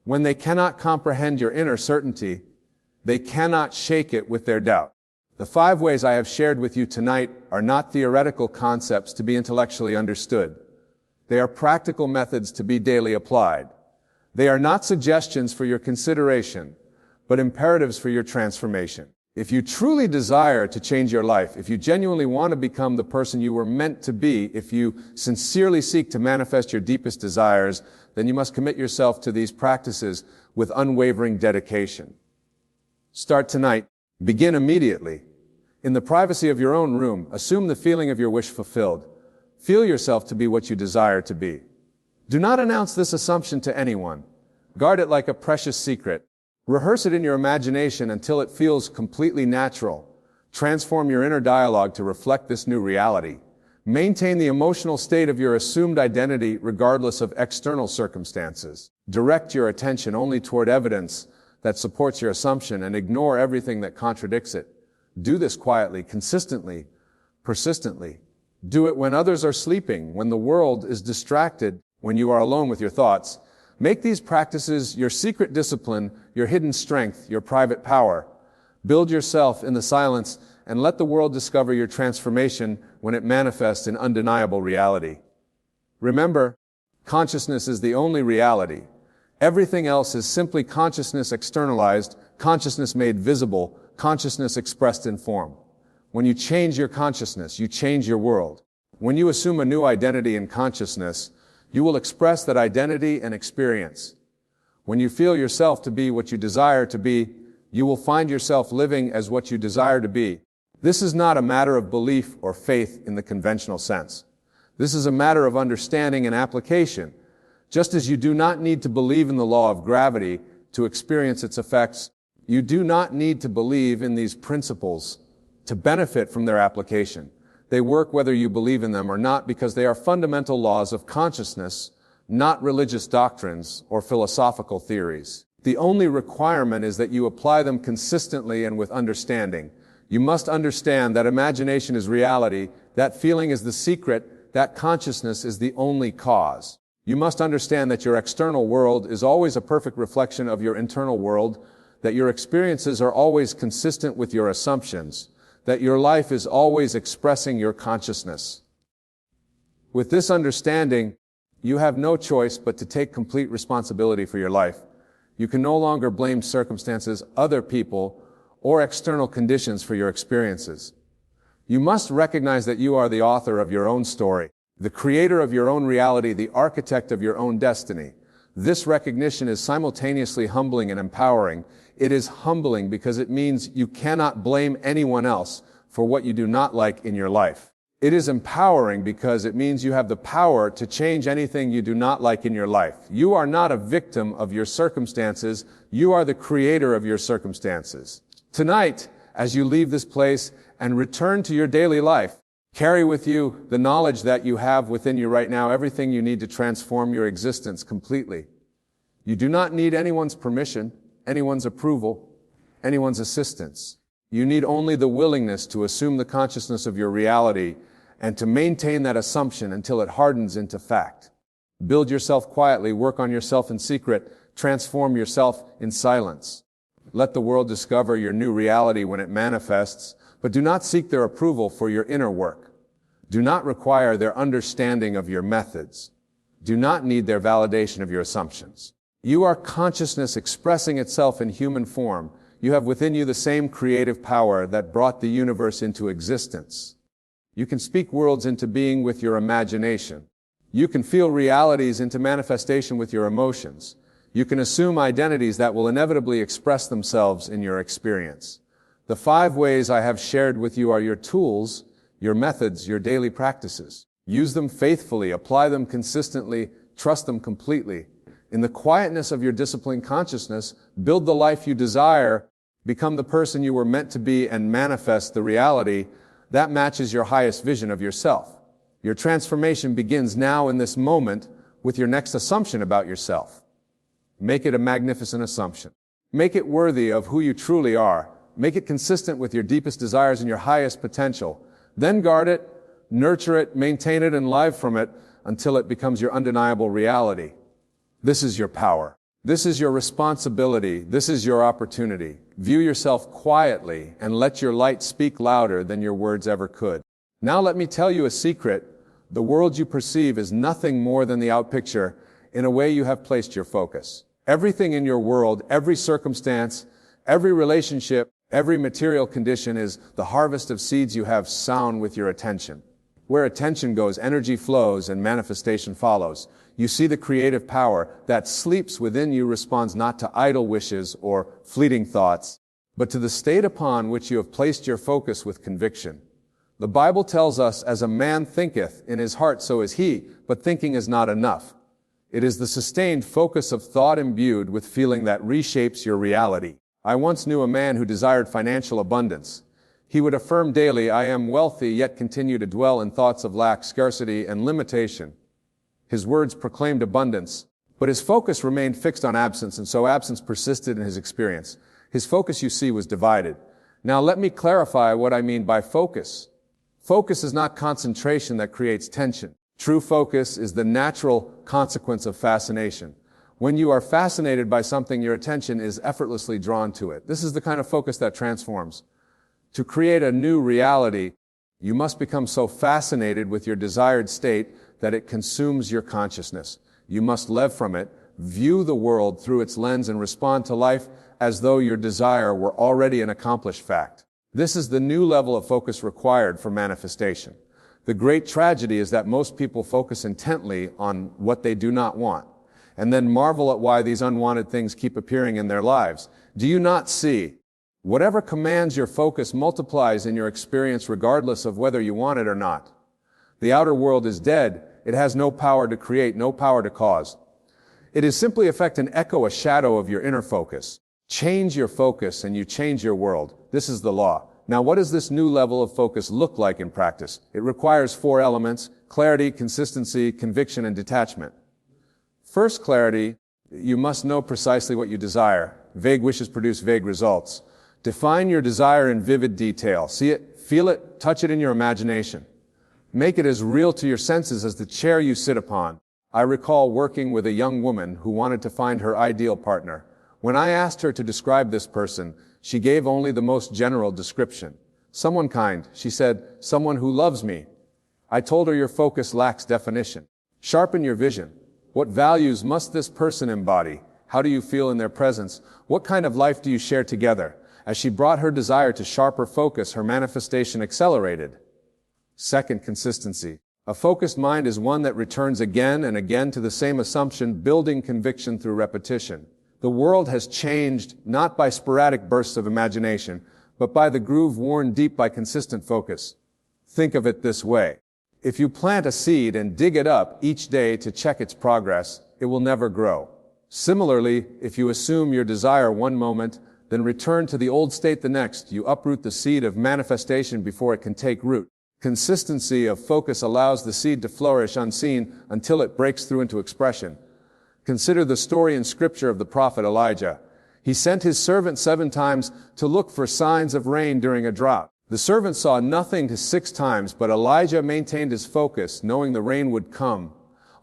When they cannot comprehend your inner certainty, they cannot shake it with their doubt. The 5 ways I have shared with you tonight are not theoretical concepts to be intellectually understood. They are practical methods to be daily applied. They are not suggestions for your consideration, but imperatives for your transformation. If you truly desire to change your life, if you genuinely want to become the person you were meant to be, if you sincerely seek to manifest your deepest desires, then you must commit yourself to these practices with unwavering dedication. Start tonight. Begin immediately. In the privacy of your own room, assume the feeling of your wish fulfilled. Feel yourself to be what you desire to be. Do not announce this assumption to anyone. Guard it like a precious secret. Rehearse it in your imagination until it feels completely natural. Transform your inner dialogue to reflect this new reality. Maintain the emotional state of your assumed identity regardless of external circumstances. Direct your attention only toward evidence that supports your assumption and ignore everything that contradicts it. Do this quietly, consistently, persistently. Do it when others are sleeping, when the world is distracted, when you are alone with your thoughts. Make these practices your secret discipline, your hidden strength, your private power. Build yourself in the silence and let the world discover your transformation when it manifests in undeniable reality. Remember, consciousness is the only reality. Everything else is simply consciousness externalized, consciousness made visible, consciousness expressed in form. When you change your consciousness, you change your world. When you assume a new identity in consciousness, you will express that identity and experience. When you feel yourself to be what you desire to be, you will find yourself living as what you desire to be. This is not a matter of belief or faith in the conventional sense. This is a matter of understanding and application. Just as you do not need to believe in the law of gravity to experience its effects, you do not need to believe in these principles to benefit from their application. They work whether you believe in them or not because they are fundamental laws of consciousness, not religious doctrines or philosophical theories. The only requirement is that you apply them consistently and with understanding. You must understand that imagination is reality, that feeling is the secret, that consciousness is the only cause. You must understand that your external world is always a perfect reflection of your internal world, that your experiences are always consistent with your assumptions, that your life is always expressing your consciousness. With this understanding, you have no choice but to take complete responsibility for your life. You can no longer blame circumstances, other people, or external conditions for your experiences. You must recognize that you are the author of your own story, the creator of your own reality, the architect of your own destiny. This recognition is simultaneously humbling and empowering. It is humbling because it means you cannot blame anyone else for what you do not like in your life. It is empowering because it means you have the power to change anything you do not like in your life. You are not a victim of your circumstances. You are the creator of your circumstances. Tonight, as you leave this place and return to your daily life, carry with you the knowledge that you have within you right now, everything you need to transform your existence completely. You do not need anyone's permission, anyone's approval, anyone's assistance. You need only the willingness to assume the consciousness of your reality and to maintain that assumption until it hardens into fact. Build yourself quietly, work on yourself in secret, transform yourself in silence. Let the world discover your new reality when it manifests, but do not seek their approval for your inner work. Do not require their understanding of your methods. Do not need their validation of your assumptions. You are consciousness expressing itself in human form. You have within you the same creative power that brought the universe into existence. You can speak worlds into being with your imagination. You can feel realities into manifestation with your emotions. You can assume identities that will inevitably express themselves in your experience. The 5 ways I have shared with you are your tools, your methods, your daily practices. Use them faithfully, apply them consistently, trust them completely. In the quietness of your disciplined consciousness, build the life you desire Become the person you were meant to be and manifest the reality that matches your highest vision of yourself. Your transformation begins now in this moment with your next assumption about yourself. Make it a magnificent assumption. Make it worthy of who you truly are. Make it consistent with your deepest desires and your highest potential. Then guard it, nurture it, maintain it, and live from it until it becomes your undeniable reality. This is your power. This is your responsibility. This is your opportunity. View yourself quietly and let your light speak louder than your words ever could. Now let me tell you a secret. The world you perceive is nothing more than the outpicture in a way you have placed your focus. Everything in your world, every circumstance, every relationship, every material condition is the harvest of seeds you have sown with your attention. Where attention goes, energy flows and manifestation follows. You see the creative power that sleeps within you responds not to idle wishes or fleeting thoughts, but to the state upon which you have placed your focus with conviction. The Bible tells us, as a man thinketh in his heart, so is he, but thinking is not enough. It is the sustained focus of thought imbued with feeling that reshapes your reality. I once knew a man who desired financial abundance. He would affirm daily, I am wealthy, yet continue to dwell in thoughts of lack, scarcity, and limitation. His words proclaimed abundance, but his focus remained fixed on absence, and so absence persisted in his experience. His focus, you see, was divided. Now let me clarify what I mean by focus. Focus is not concentration that creates tension. True focus is the natural consequence of fascination. When you are fascinated by something, your attention is effortlessly drawn to it. This is the kind of focus that transforms. To create a new reality, you must become so fascinated with your desired state that it consumes your consciousness. You must live from it, view the world through its lens, and respond to life as though your desire were already an accomplished fact. This is the new level of focus required for manifestation. The great tragedy is that most people focus intently on what they do not want, and then marvel at why these unwanted things keep appearing in their lives. Do you not see? Whatever commands your focus multiplies in your experience regardless of whether you want it or not. The outer world is dead. It has no power to create, no power to cause. It is simply effect and echo, a shadow of your inner focus. Change your focus and you change your world. This is the law. Now, what does this new level of focus look like in practice? It requires 4 elements: clarity, consistency, conviction, and detachment. First, clarity. You must know precisely what you desire. Vague wishes produce vague results. Define your desire in vivid detail. See it, feel it, touch it in your imagination. Make it as real to your senses as the chair you sit upon. I recall working with a young woman who wanted to find her ideal partner. When I asked her to describe this person, she gave only the most general description. Someone kind, she said, someone who loves me. I told her your focus lacks definition. Sharpen your vision. What values must this person embody? How do you feel in their presence? What kind of life do you share together? As she brought her desire to sharper focus, her manifestation accelerated. Second, consistency. A focused mind is one that returns again and again to the same assumption, building conviction through repetition. The world has changed not by sporadic bursts of imagination, but by the groove worn deep by consistent focus. Think of it this way. If you plant a seed and dig it up each day to check its progress, it will never grow. Similarly, if you assume your desire one moment, then return to the old state the next, you uproot the seed of manifestation before it can take root. Consistency of focus allows the seed to flourish unseen until it breaks through into expression. Consider the story in Scripture of the prophet Elijah. He sent his servant 7 times to look for signs of rain during a drought. The servant saw nothing to 6 times, but Elijah maintained his focus, knowing the rain would come.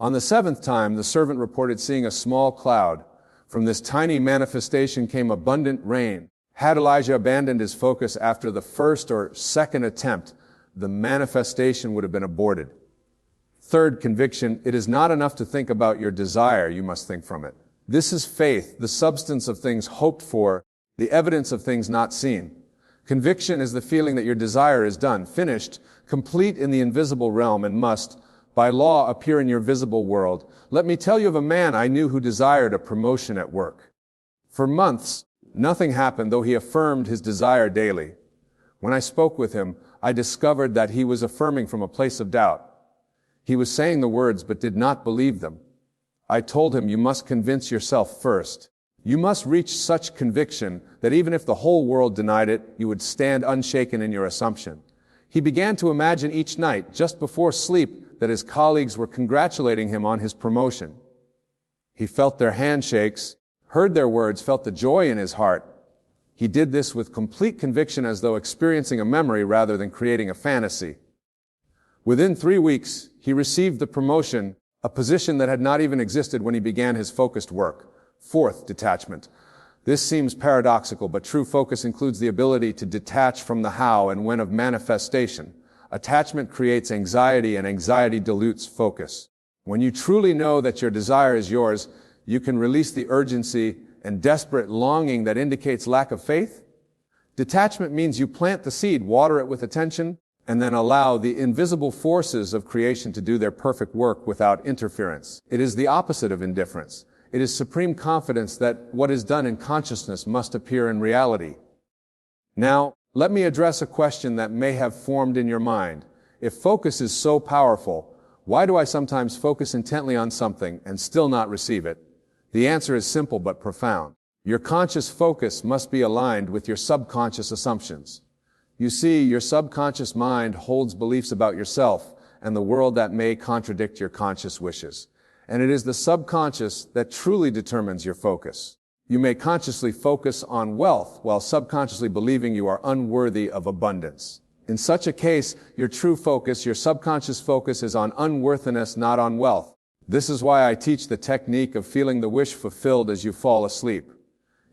On the 7th time, the servant reported seeing a small cloud. From this tiny manifestation came abundant rain. Had Elijah abandoned his focus after the first or second attempt, the manifestation would have been aborted. Third, conviction. It is not enough to think about your desire, you must think from it. This is faith, the substance of things hoped for, the evidence of things not seen. Conviction is the feeling that your desire is done, finished, complete in the invisible realm, and must, by law, appear in your visible world. Let me tell you of a man I knew who desired a promotion at work. For months, nothing happened, though he affirmed his desire daily. When I spoke with him, I discovered that he was affirming from a place of doubt. He was saying the words but did not believe them. I told him, you must convince yourself first. You must reach such conviction that even if the whole world denied it, you would stand unshaken in your assumption. He began to imagine each night, just before sleep, that his colleagues were congratulating him on his promotion. He felt their handshakes, heard their words, felt the joy in his heart. He did this with complete conviction, as though experiencing a memory rather than creating a fantasy. Within 3 weeks, he received the promotion, a position that had not even existed when he began his focused work. Fourth, detachment. This seems paradoxical, but true focus includes the ability to detach from the how and when of manifestation. Attachment creates anxiety, and anxiety dilutes focus. When you truly know that your desire is yours, you can release the urgency and desperate longing that indicates lack of faith. Detachment means you plant the seed, water it with attention, and then allow the invisible forces of creation to do their perfect work without interference. It is the opposite of indifference. It is supreme confidence that what is done in consciousness must appear in reality. Now, let me address a question that may have formed in your mind. If focus is so powerful, why do I sometimes focus intently on something and still not receive it? The answer is simple but profound. Your conscious focus must be aligned with your subconscious assumptions. You see, your subconscious mind holds beliefs about yourself and the world that may contradict your conscious wishes. And it is the subconscious that truly determines your focus. You may consciously focus on wealth while subconsciously believing you are unworthy of abundance. In such a case, your true focus, your subconscious focus, is on unworthiness, not on wealth. This is why I teach the technique of feeling the wish fulfilled as you fall asleep.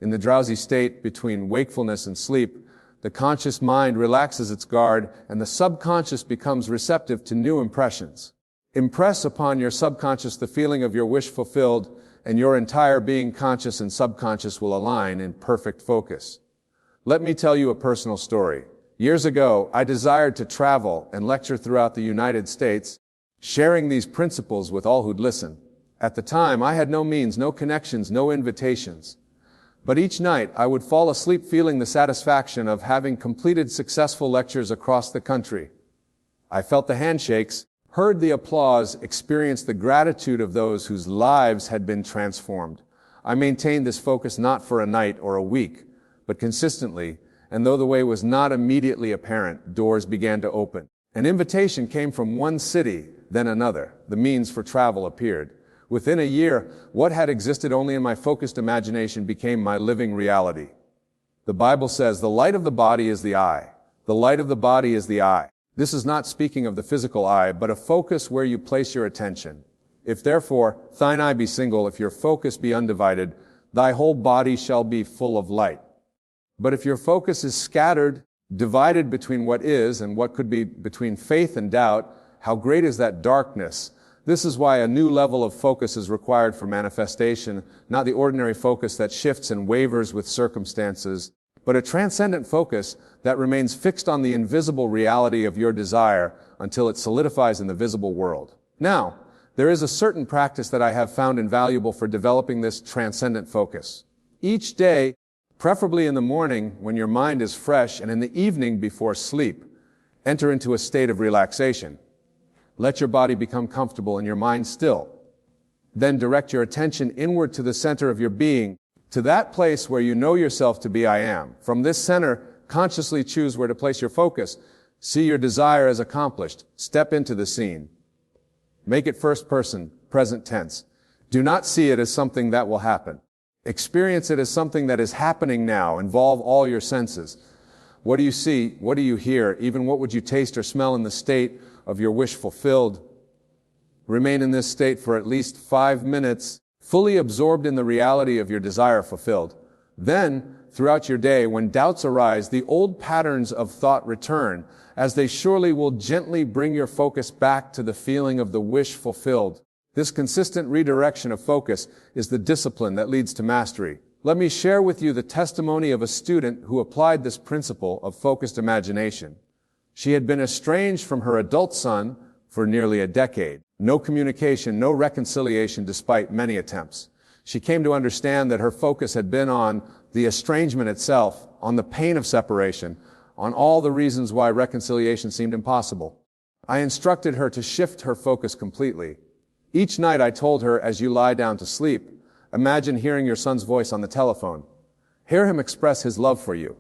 In the drowsy state between wakefulness and sleep, the conscious mind relaxes its guard and the subconscious becomes receptive to new impressions. Impress upon your subconscious the feeling of your wish fulfilled, and your entire being, conscious and subconscious, will align in perfect focus. Let me tell you a personal story. Years ago, I desired to travel and lecture throughout the United States, sharing these principles with all who'd listen. At the time, I had no means, no connections, no invitations. But each night, I would fall asleep feeling the satisfaction of having completed successful lectures across the country. I felt the handshakes, heard the applause, experienced the gratitude of those whose lives had been transformed. I maintained this focus not for a night or a week, but consistently, and though the way was not immediately apparent, doors began to open. An invitation came from one city, then another. The means for travel appeared. Within a year, what had existed only in my focused imagination became my living reality. The Bible says, "The light of the body is the eye. The light of the body is the eye." This is not speaking of the physical eye, but a focus where you place your attention. If therefore thine eye be single, if your focus be undivided, thy whole body shall be full of light. But if your focus is scattered, divided between what is and what could be, between faith and doubt, how great is that darkness? This is why a new level of focus is required for manifestation, not the ordinary focus that shifts and wavers with circumstances, but a transcendent focus that remains fixed on the invisible reality of your desire until it solidifies in the visible world. Now, there is a certain practice that I have found invaluable for developing this transcendent focus. Each day, preferably in the morning when your mind is fresh, and in the evening before sleep, enter into a state of relaxation. Let your body become comfortable and your mind still. Then direct your attention inward to the center of your being, to that place where you know yourself to be I am. From this center, consciously choose where to place your focus. See your desire as accomplished. Step into the scene. Make it first person, present tense. Do not see it as something that will happen. Experience it as something that is happening now. Involve all your senses. What do you see? What do you hear? Even what would you taste or smell in the state of your wish fulfilled? Remain in this state for at least 5 minutes, fully absorbed in the reality of your desire fulfilled. Then, throughout your day, when doubts arise, the old patterns of thought return, as they surely will gently bring your focus back to the feeling of the wish fulfilled. This consistent redirection of focus is the discipline that leads to mastery. Let me share with you the testimony of a student who applied this principle of focused imagination. She had been estranged from her adult son for nearly a decade. No communication, no reconciliation despite many attempts. She came to understand that her focus had been on the estrangement itself, on the pain of separation, on all the reasons why reconciliation seemed impossible. I instructed her to shift her focus completely. Each night I told her, as you lie down to sleep, Imagine hearing your son's voice on the telephone. Hear him express his love for you.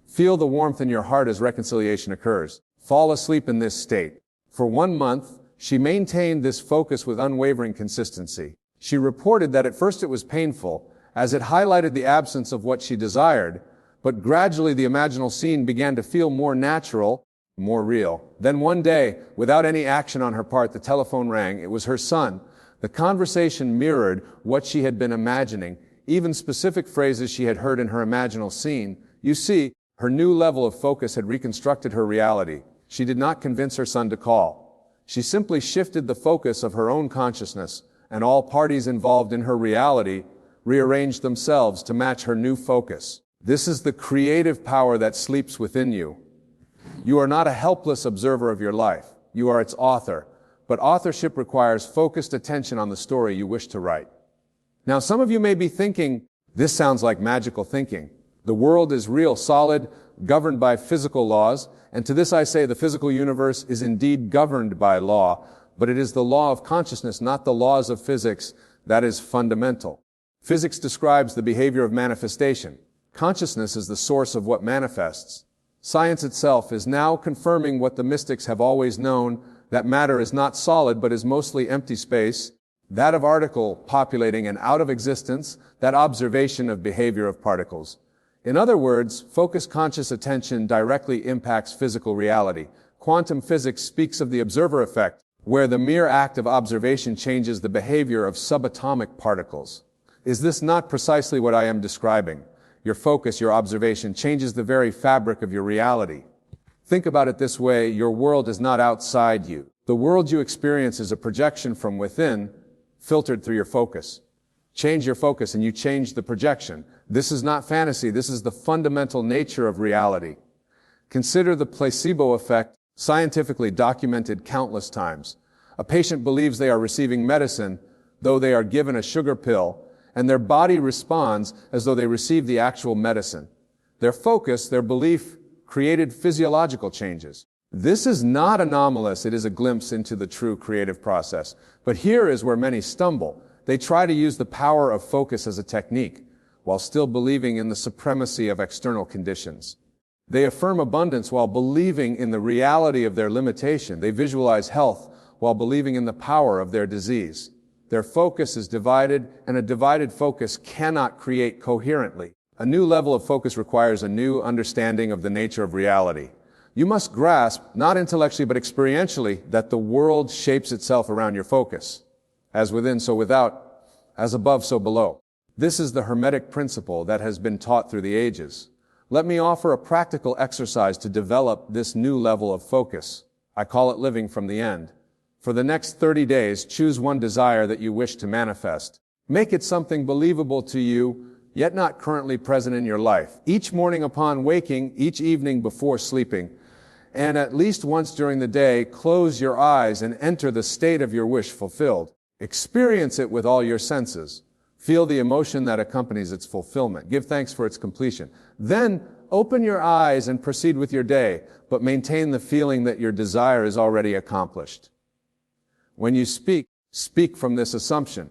Feel the warmth in your heart as reconciliation occurs. Fall asleep in this state. For 1 month, she maintained this focus with unwavering consistency. She reported that at first it was painful, as it highlighted the absence of what she desired, but gradually the imaginal scene began to feel more natural, more real. Then one day, without any action on her part, the telephone rang. It was her son. The conversation mirrored what she had been imagining, even specific phrases she had heard in her imaginal scene. You see, her new level of focus had reconstructed her reality. She did not convince her son to call. She simply shifted the focus of her own consciousness, and all parties involved in her reality rearranged themselves to match her new focus. This is the creative power that sleeps within you. You are not a helpless observer of your life. You are its author. But authorship requires focused attention on the story you wish to write. Now, some of you may be thinking, this sounds like magical thinking. The world is real, solid, governed by physical laws, and to this I say the physical universe is indeed governed by law, but it is the law of consciousness, not the laws of physics, that is fundamental. Physics describes the behavior of manifestation. Consciousness is the source of what manifests. Science itself is now confirming what the mystics have always known, that matter is not solid but is mostly empty space, that of article populating and out of existence, that observation of behavior of particles. In other words, focused conscious attention directly impacts physical reality. Quantum physics speaks of the observer effect, where the mere act of observation changes the behavior of subatomic particles. Is this not precisely what I am describing? Your focus, your observation, changes the very fabric of your reality. Think about it this way, your world is not outside you. The world you experience is a projection from within, filtered through your focus. Change your focus and you change the projection. This is not fantasy, this is the fundamental nature of reality. Consider the placebo effect, scientifically documented countless times. A patient believes they are receiving medicine, though they are given a sugar pill, and their body responds as though they received the actual medicine. Their focus, their belief, created physiological changes. This is not anomalous, it is a glimpse into the true creative process. But here is where many stumble. They try to use the power of focus as a technique, while still believing in the supremacy of external conditions. They affirm abundance while believing in the reality of their limitation. They visualize health while believing in the power of their disease. Their focus is divided, and a divided focus cannot create coherently. A new level of focus requires a new understanding of the nature of reality. You must grasp, not intellectually but experientially, that the world shapes itself around your focus. As within, so without. As above, so below. This is the Hermetic principle that has been taught through the ages. Let me offer a practical exercise to develop this new level of focus. I call it living from the end. For the next 30 days, choose one desire that you wish to manifest. Make it something believable to you, yet not currently present in your life. Each morning upon waking, each evening before sleeping, and at least once during the day, close your eyes and enter the state of your wish fulfilled. Experience it with all your senses. Feel the emotion that accompanies its fulfillment. Give thanks for its completion. Then open your eyes and proceed with your day, but maintain the feeling that your desire is already accomplished. When you speak, speak from this assumption.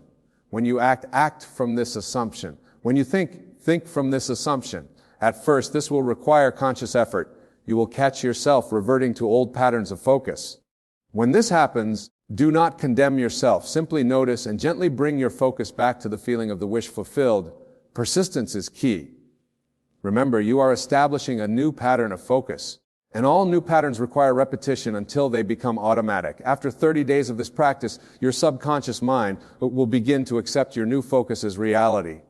When you act, act from this assumption. When you think from this assumption. At first, this will require conscious effort. You will catch yourself reverting to old patterns of focus. When this happens, do not condemn yourself. Simply notice and gently bring your focus back to the feeling of the wish fulfilled. Persistence is key. Remember, you are establishing a new pattern of focus. And all new patterns require repetition until they become automatic. After 30 days of this practice, your subconscious mind will begin to accept your new focus as reality.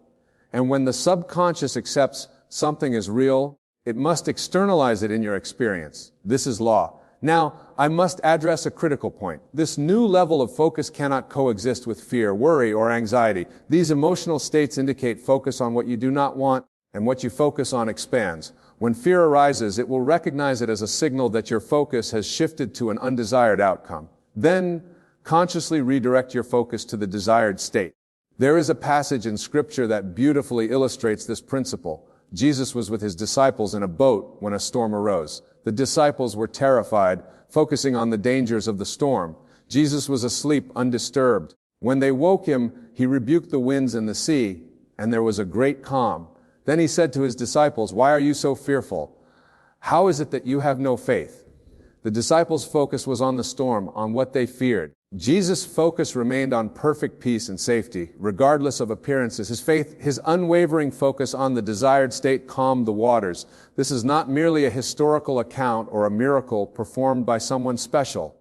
And when the subconscious accepts something as real, it must externalize it in your experience. This is law. Now, I must address a critical point. This new level of focus cannot coexist with fear, worry, or anxiety. These emotional states indicate focus on what you do not want, and what you focus on expands. When fear arises, it will recognize it as a signal that your focus has shifted to an undesired outcome. Then, consciously redirect your focus to the desired state. There is a passage in Scripture that beautifully illustrates this principle. Jesus was with his disciples in a boat when a storm arose. The disciples were terrified, focusing on the dangers of the storm. Jesus was asleep, undisturbed. When they woke him, he rebuked the winds and the sea, and there was a great calm. Then he said to his disciples, "Why are you so fearful? How is it that you have no faith?" The disciples' focus was on the storm, on what they feared. Jesus' focus remained on perfect peace and safety, regardless of appearances. His unwavering focus on the desired state calmed the waters. This is not merely a historical account or a miracle performed by someone special.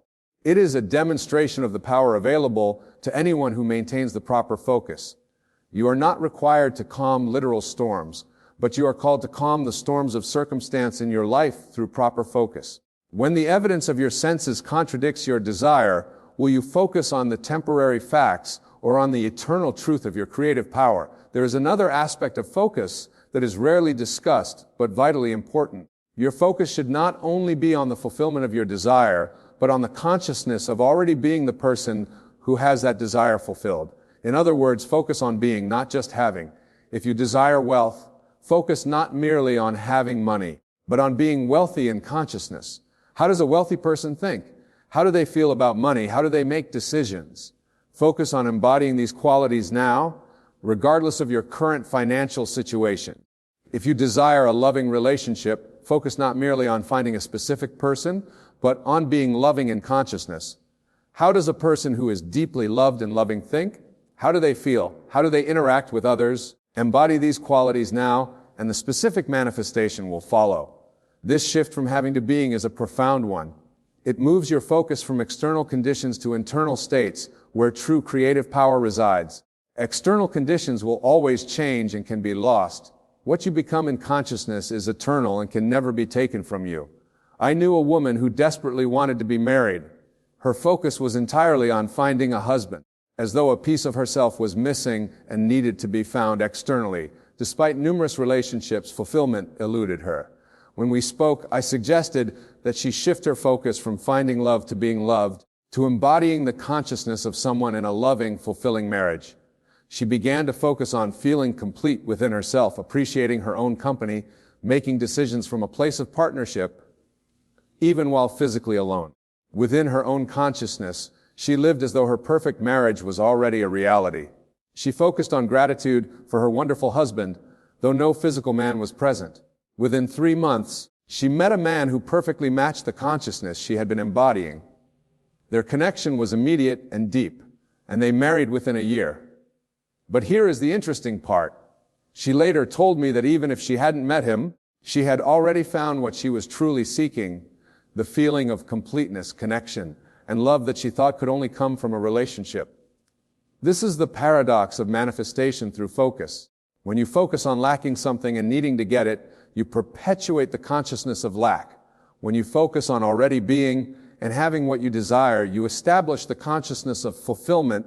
It is a demonstration of the power available to anyone who maintains the proper focus. You are not required to calm literal storms, but you are called to calm the storms of circumstance in your life through proper focus. When the evidence of your senses contradicts your desire, will you focus on the temporary facts or on the eternal truth of your creative power? There is another aspect of focus that is rarely discussed, but vitally important. Your focus should not only be on the fulfillment of your desire, but on the consciousness of already being the person who has that desire fulfilled. In other words, focus on being, not just having. If you desire wealth, focus not merely on having money, but on being wealthy in consciousness. How does a wealthy person think? How do they feel about money? How do they make decisions? Focus on embodying these qualities now, regardless of your current financial situation. If you desire a loving relationship, focus not merely on finding a specific person, but on being loving in consciousness. How does a person who is deeply loved and loving think? How do they feel? How do they interact with others? Embody these qualities now, and the specific manifestation will follow. This shift from having to being is a profound one. It moves your focus from external conditions to internal states where true creative power resides. External conditions will always change and can be lost. What you become in consciousness is eternal and can never be taken from you. I knew a woman who desperately wanted to be married. Her focus was entirely on finding a husband, as though a piece of herself was missing and needed to be found externally. Despite numerous relationships, fulfillment eluded her. When we spoke, I suggested that she shift her focus from finding love to being loved, to embodying the consciousness of someone in a loving, fulfilling marriage. She began to focus on feeling complete within herself, appreciating her own company, making decisions from a place of partnership, even while physically alone. Within her own consciousness, she lived as though her perfect marriage was already a reality. She focused on gratitude for her wonderful husband, though no physical man was present. Within 3 months, she met a man who perfectly matched the consciousness she had been embodying. Their connection was immediate and deep, and they married within a year. But here is the interesting part. She later told me that even if she hadn't met him, she had already found what she was truly seeking, the feeling of completeness, connection, and love that she thought could only come from a relationship. This is the paradox of manifestation through focus. When you focus on lacking something and needing to get it, you perpetuate the consciousness of lack. When you focus on already being and having what you desire, you establish the consciousness of fulfillment,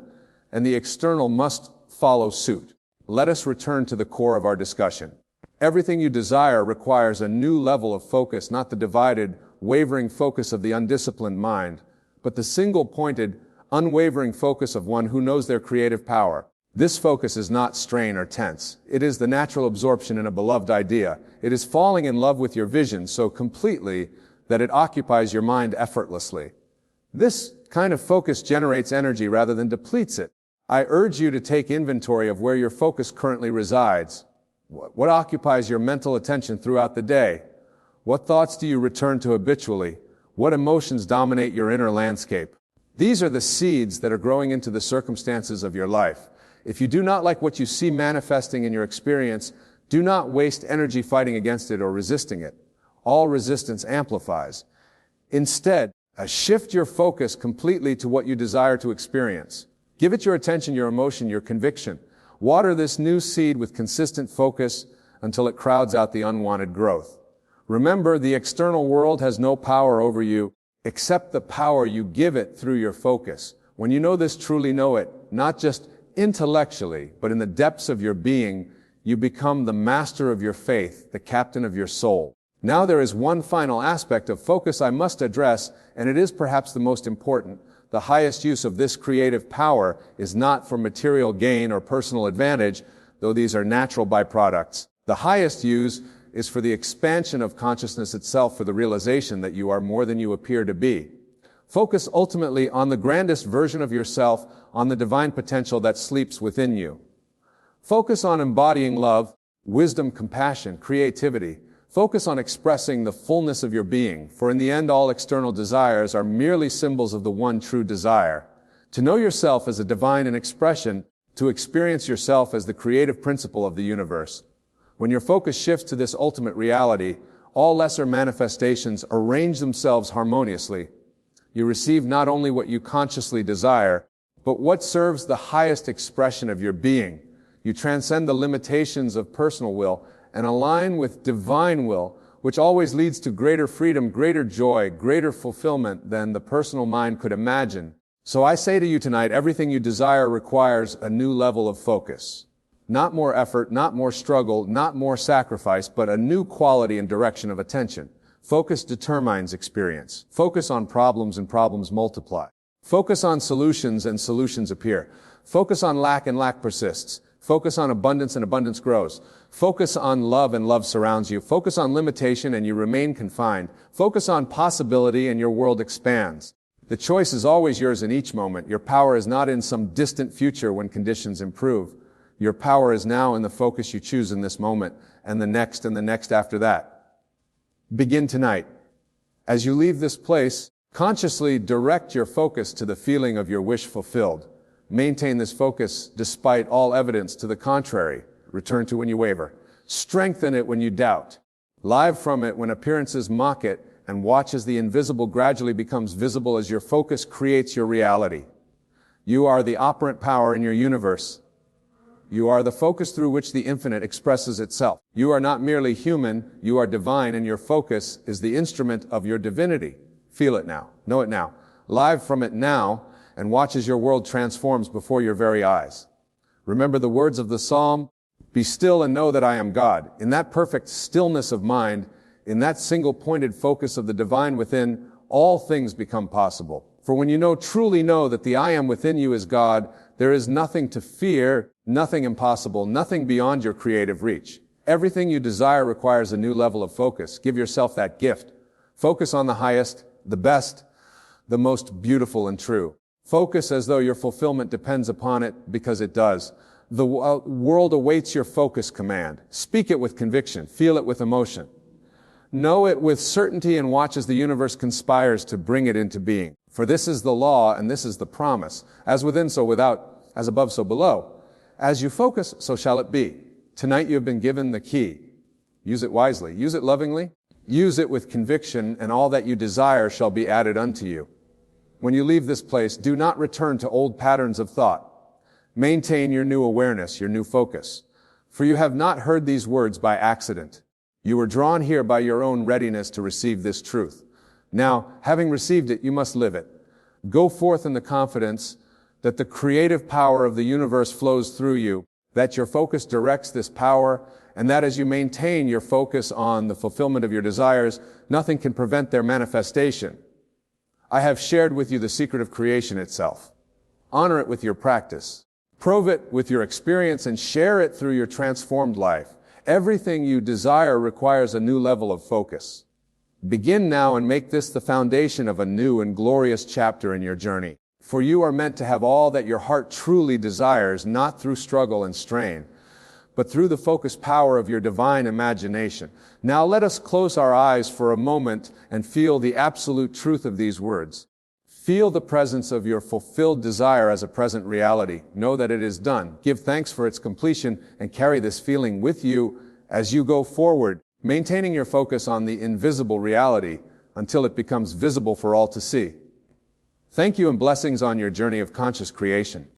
and the external must follow suit. Let us return to the core of our discussion. Everything you desire requires a new level of focus, not the divided, wavering focus of the undisciplined mind, but the single-pointed, unwavering focus of one who knows their creative power. This focus is not strain or tense. It is the natural absorption in a beloved idea. It is falling in love with your vision so completely that it occupies your mind effortlessly. This kind of focus generates energy rather than depletes it. I urge you to take inventory of where your focus currently resides. What occupies your mental attention throughout the day? What thoughts do you return to habitually? What emotions dominate your inner landscape? These are the seeds that are growing into the circumstances of your life. If you do not like what you see manifesting in your experience, do not waste energy fighting against it or resisting it. All resistance amplifies. Instead, shift your focus completely to what you desire to experience. Give it your attention, your emotion, your conviction. Water this new seed with consistent focus until it crowds out the unwanted growth. Remember, the external world has no power over you except the power you give it through your focus. When you know this, truly know it, not just intellectually, but in the depths of your being, you become the master of your faith, the captain of your soul. Now there is one final aspect of focus I must address, and it is perhaps the most important. The highest use of this creative power is not for material gain or personal advantage, though these are natural byproducts. The highest use is for the expansion of consciousness itself, for the realization that you are more than you appear to be. Focus ultimately on the grandest version of yourself, on the divine potential that sleeps within you. Focus on embodying love, wisdom, compassion, creativity. Focus on expressing the fullness of your being, for in the end all external desires are merely symbols of the one true desire. To know yourself as a divine in expression, to experience yourself as the creative principle of the universe. When your focus shifts to this ultimate reality, all lesser manifestations arrange themselves harmoniously. You receive not only what you consciously desire, but what serves the highest expression of your being. You transcend the limitations of personal will and align with divine will, which always leads to greater freedom, greater joy, greater fulfillment than the personal mind could imagine. So I say to you tonight, everything you desire requires a new level of focus. Not more effort, not more struggle, not more sacrifice, but a new quality and direction of attention. Focus determines experience. Focus on problems and problems multiply. Focus on solutions and solutions appear. Focus on lack and lack persists. Focus on abundance and abundance grows. Focus on love and love surrounds you. Focus on limitation and you remain confined. Focus on possibility and your world expands. The choice is always yours in each moment. Your power is not in some distant future when conditions improve. Your power is now in the focus you choose in this moment and the next after that. Begin tonight. As you leave this place, consciously direct your focus to the feeling of your wish fulfilled. Maintain this focus despite all evidence to the contrary. Return to when you waver. Strengthen it when you doubt. Live from it when appearances mock it, and watch as the invisible gradually becomes visible as your focus creates your reality. You are the operant power in your universe. You are the focus through which the infinite expresses itself. You are not merely human, you are divine, and your focus is the instrument of your divinity. Feel it now. Know it now. Live from it now, and watch as your world transforms before your very eyes. Remember the words of the psalm, "Be still and know that I am God." In that perfect stillness of mind, in that single-pointed focus of the divine within, all things become possible. For when you truly know that the I am within you is God, there is nothing to fear, nothing impossible, nothing beyond your creative reach. Everything you desire requires a new level of focus. Give yourself that gift. Focus on the highest, the best, the most beautiful and true. Focus as though your fulfillment depends upon it, because it does. The world awaits your focus command. Speak it with conviction. Feel it with emotion. Know it with certainty and watch as the universe conspires to bring it into being. For this is the law and this is the promise. As within, so without. As above, so below. As you focus, so shall it be. Tonight you have been given the key. Use it wisely. Use it lovingly. Use it with conviction, and all that you desire shall be added unto you. When you leave this place, do not return to old patterns of thought. Maintain your new awareness, your new focus. For you have not heard these words by accident. You were drawn here by your own readiness to receive this truth. Now, having received it, you must live it. Go forth in the confidence that the creative power of the universe flows through you, that your focus directs this power, and that as you maintain your focus on the fulfillment of your desires, nothing can prevent their manifestation. I have shared with you the secret of creation itself. Honor it with your practice. Prove it with your experience and share it through your transformed life. Everything you desire requires a new level of focus. Begin now and make this the foundation of a new and glorious chapter in your journey. For you are meant to have all that your heart truly desires, not through struggle and strain, but through the focused power of your divine imagination. Now let us close our eyes for a moment and feel the absolute truth of these words. Feel the presence of your fulfilled desire as a present reality. Know that it is done. Give thanks for its completion and carry this feeling with you as you go forward, maintaining your focus on the invisible reality until it becomes visible for all to see. Thank you and blessings on your journey of conscious creation.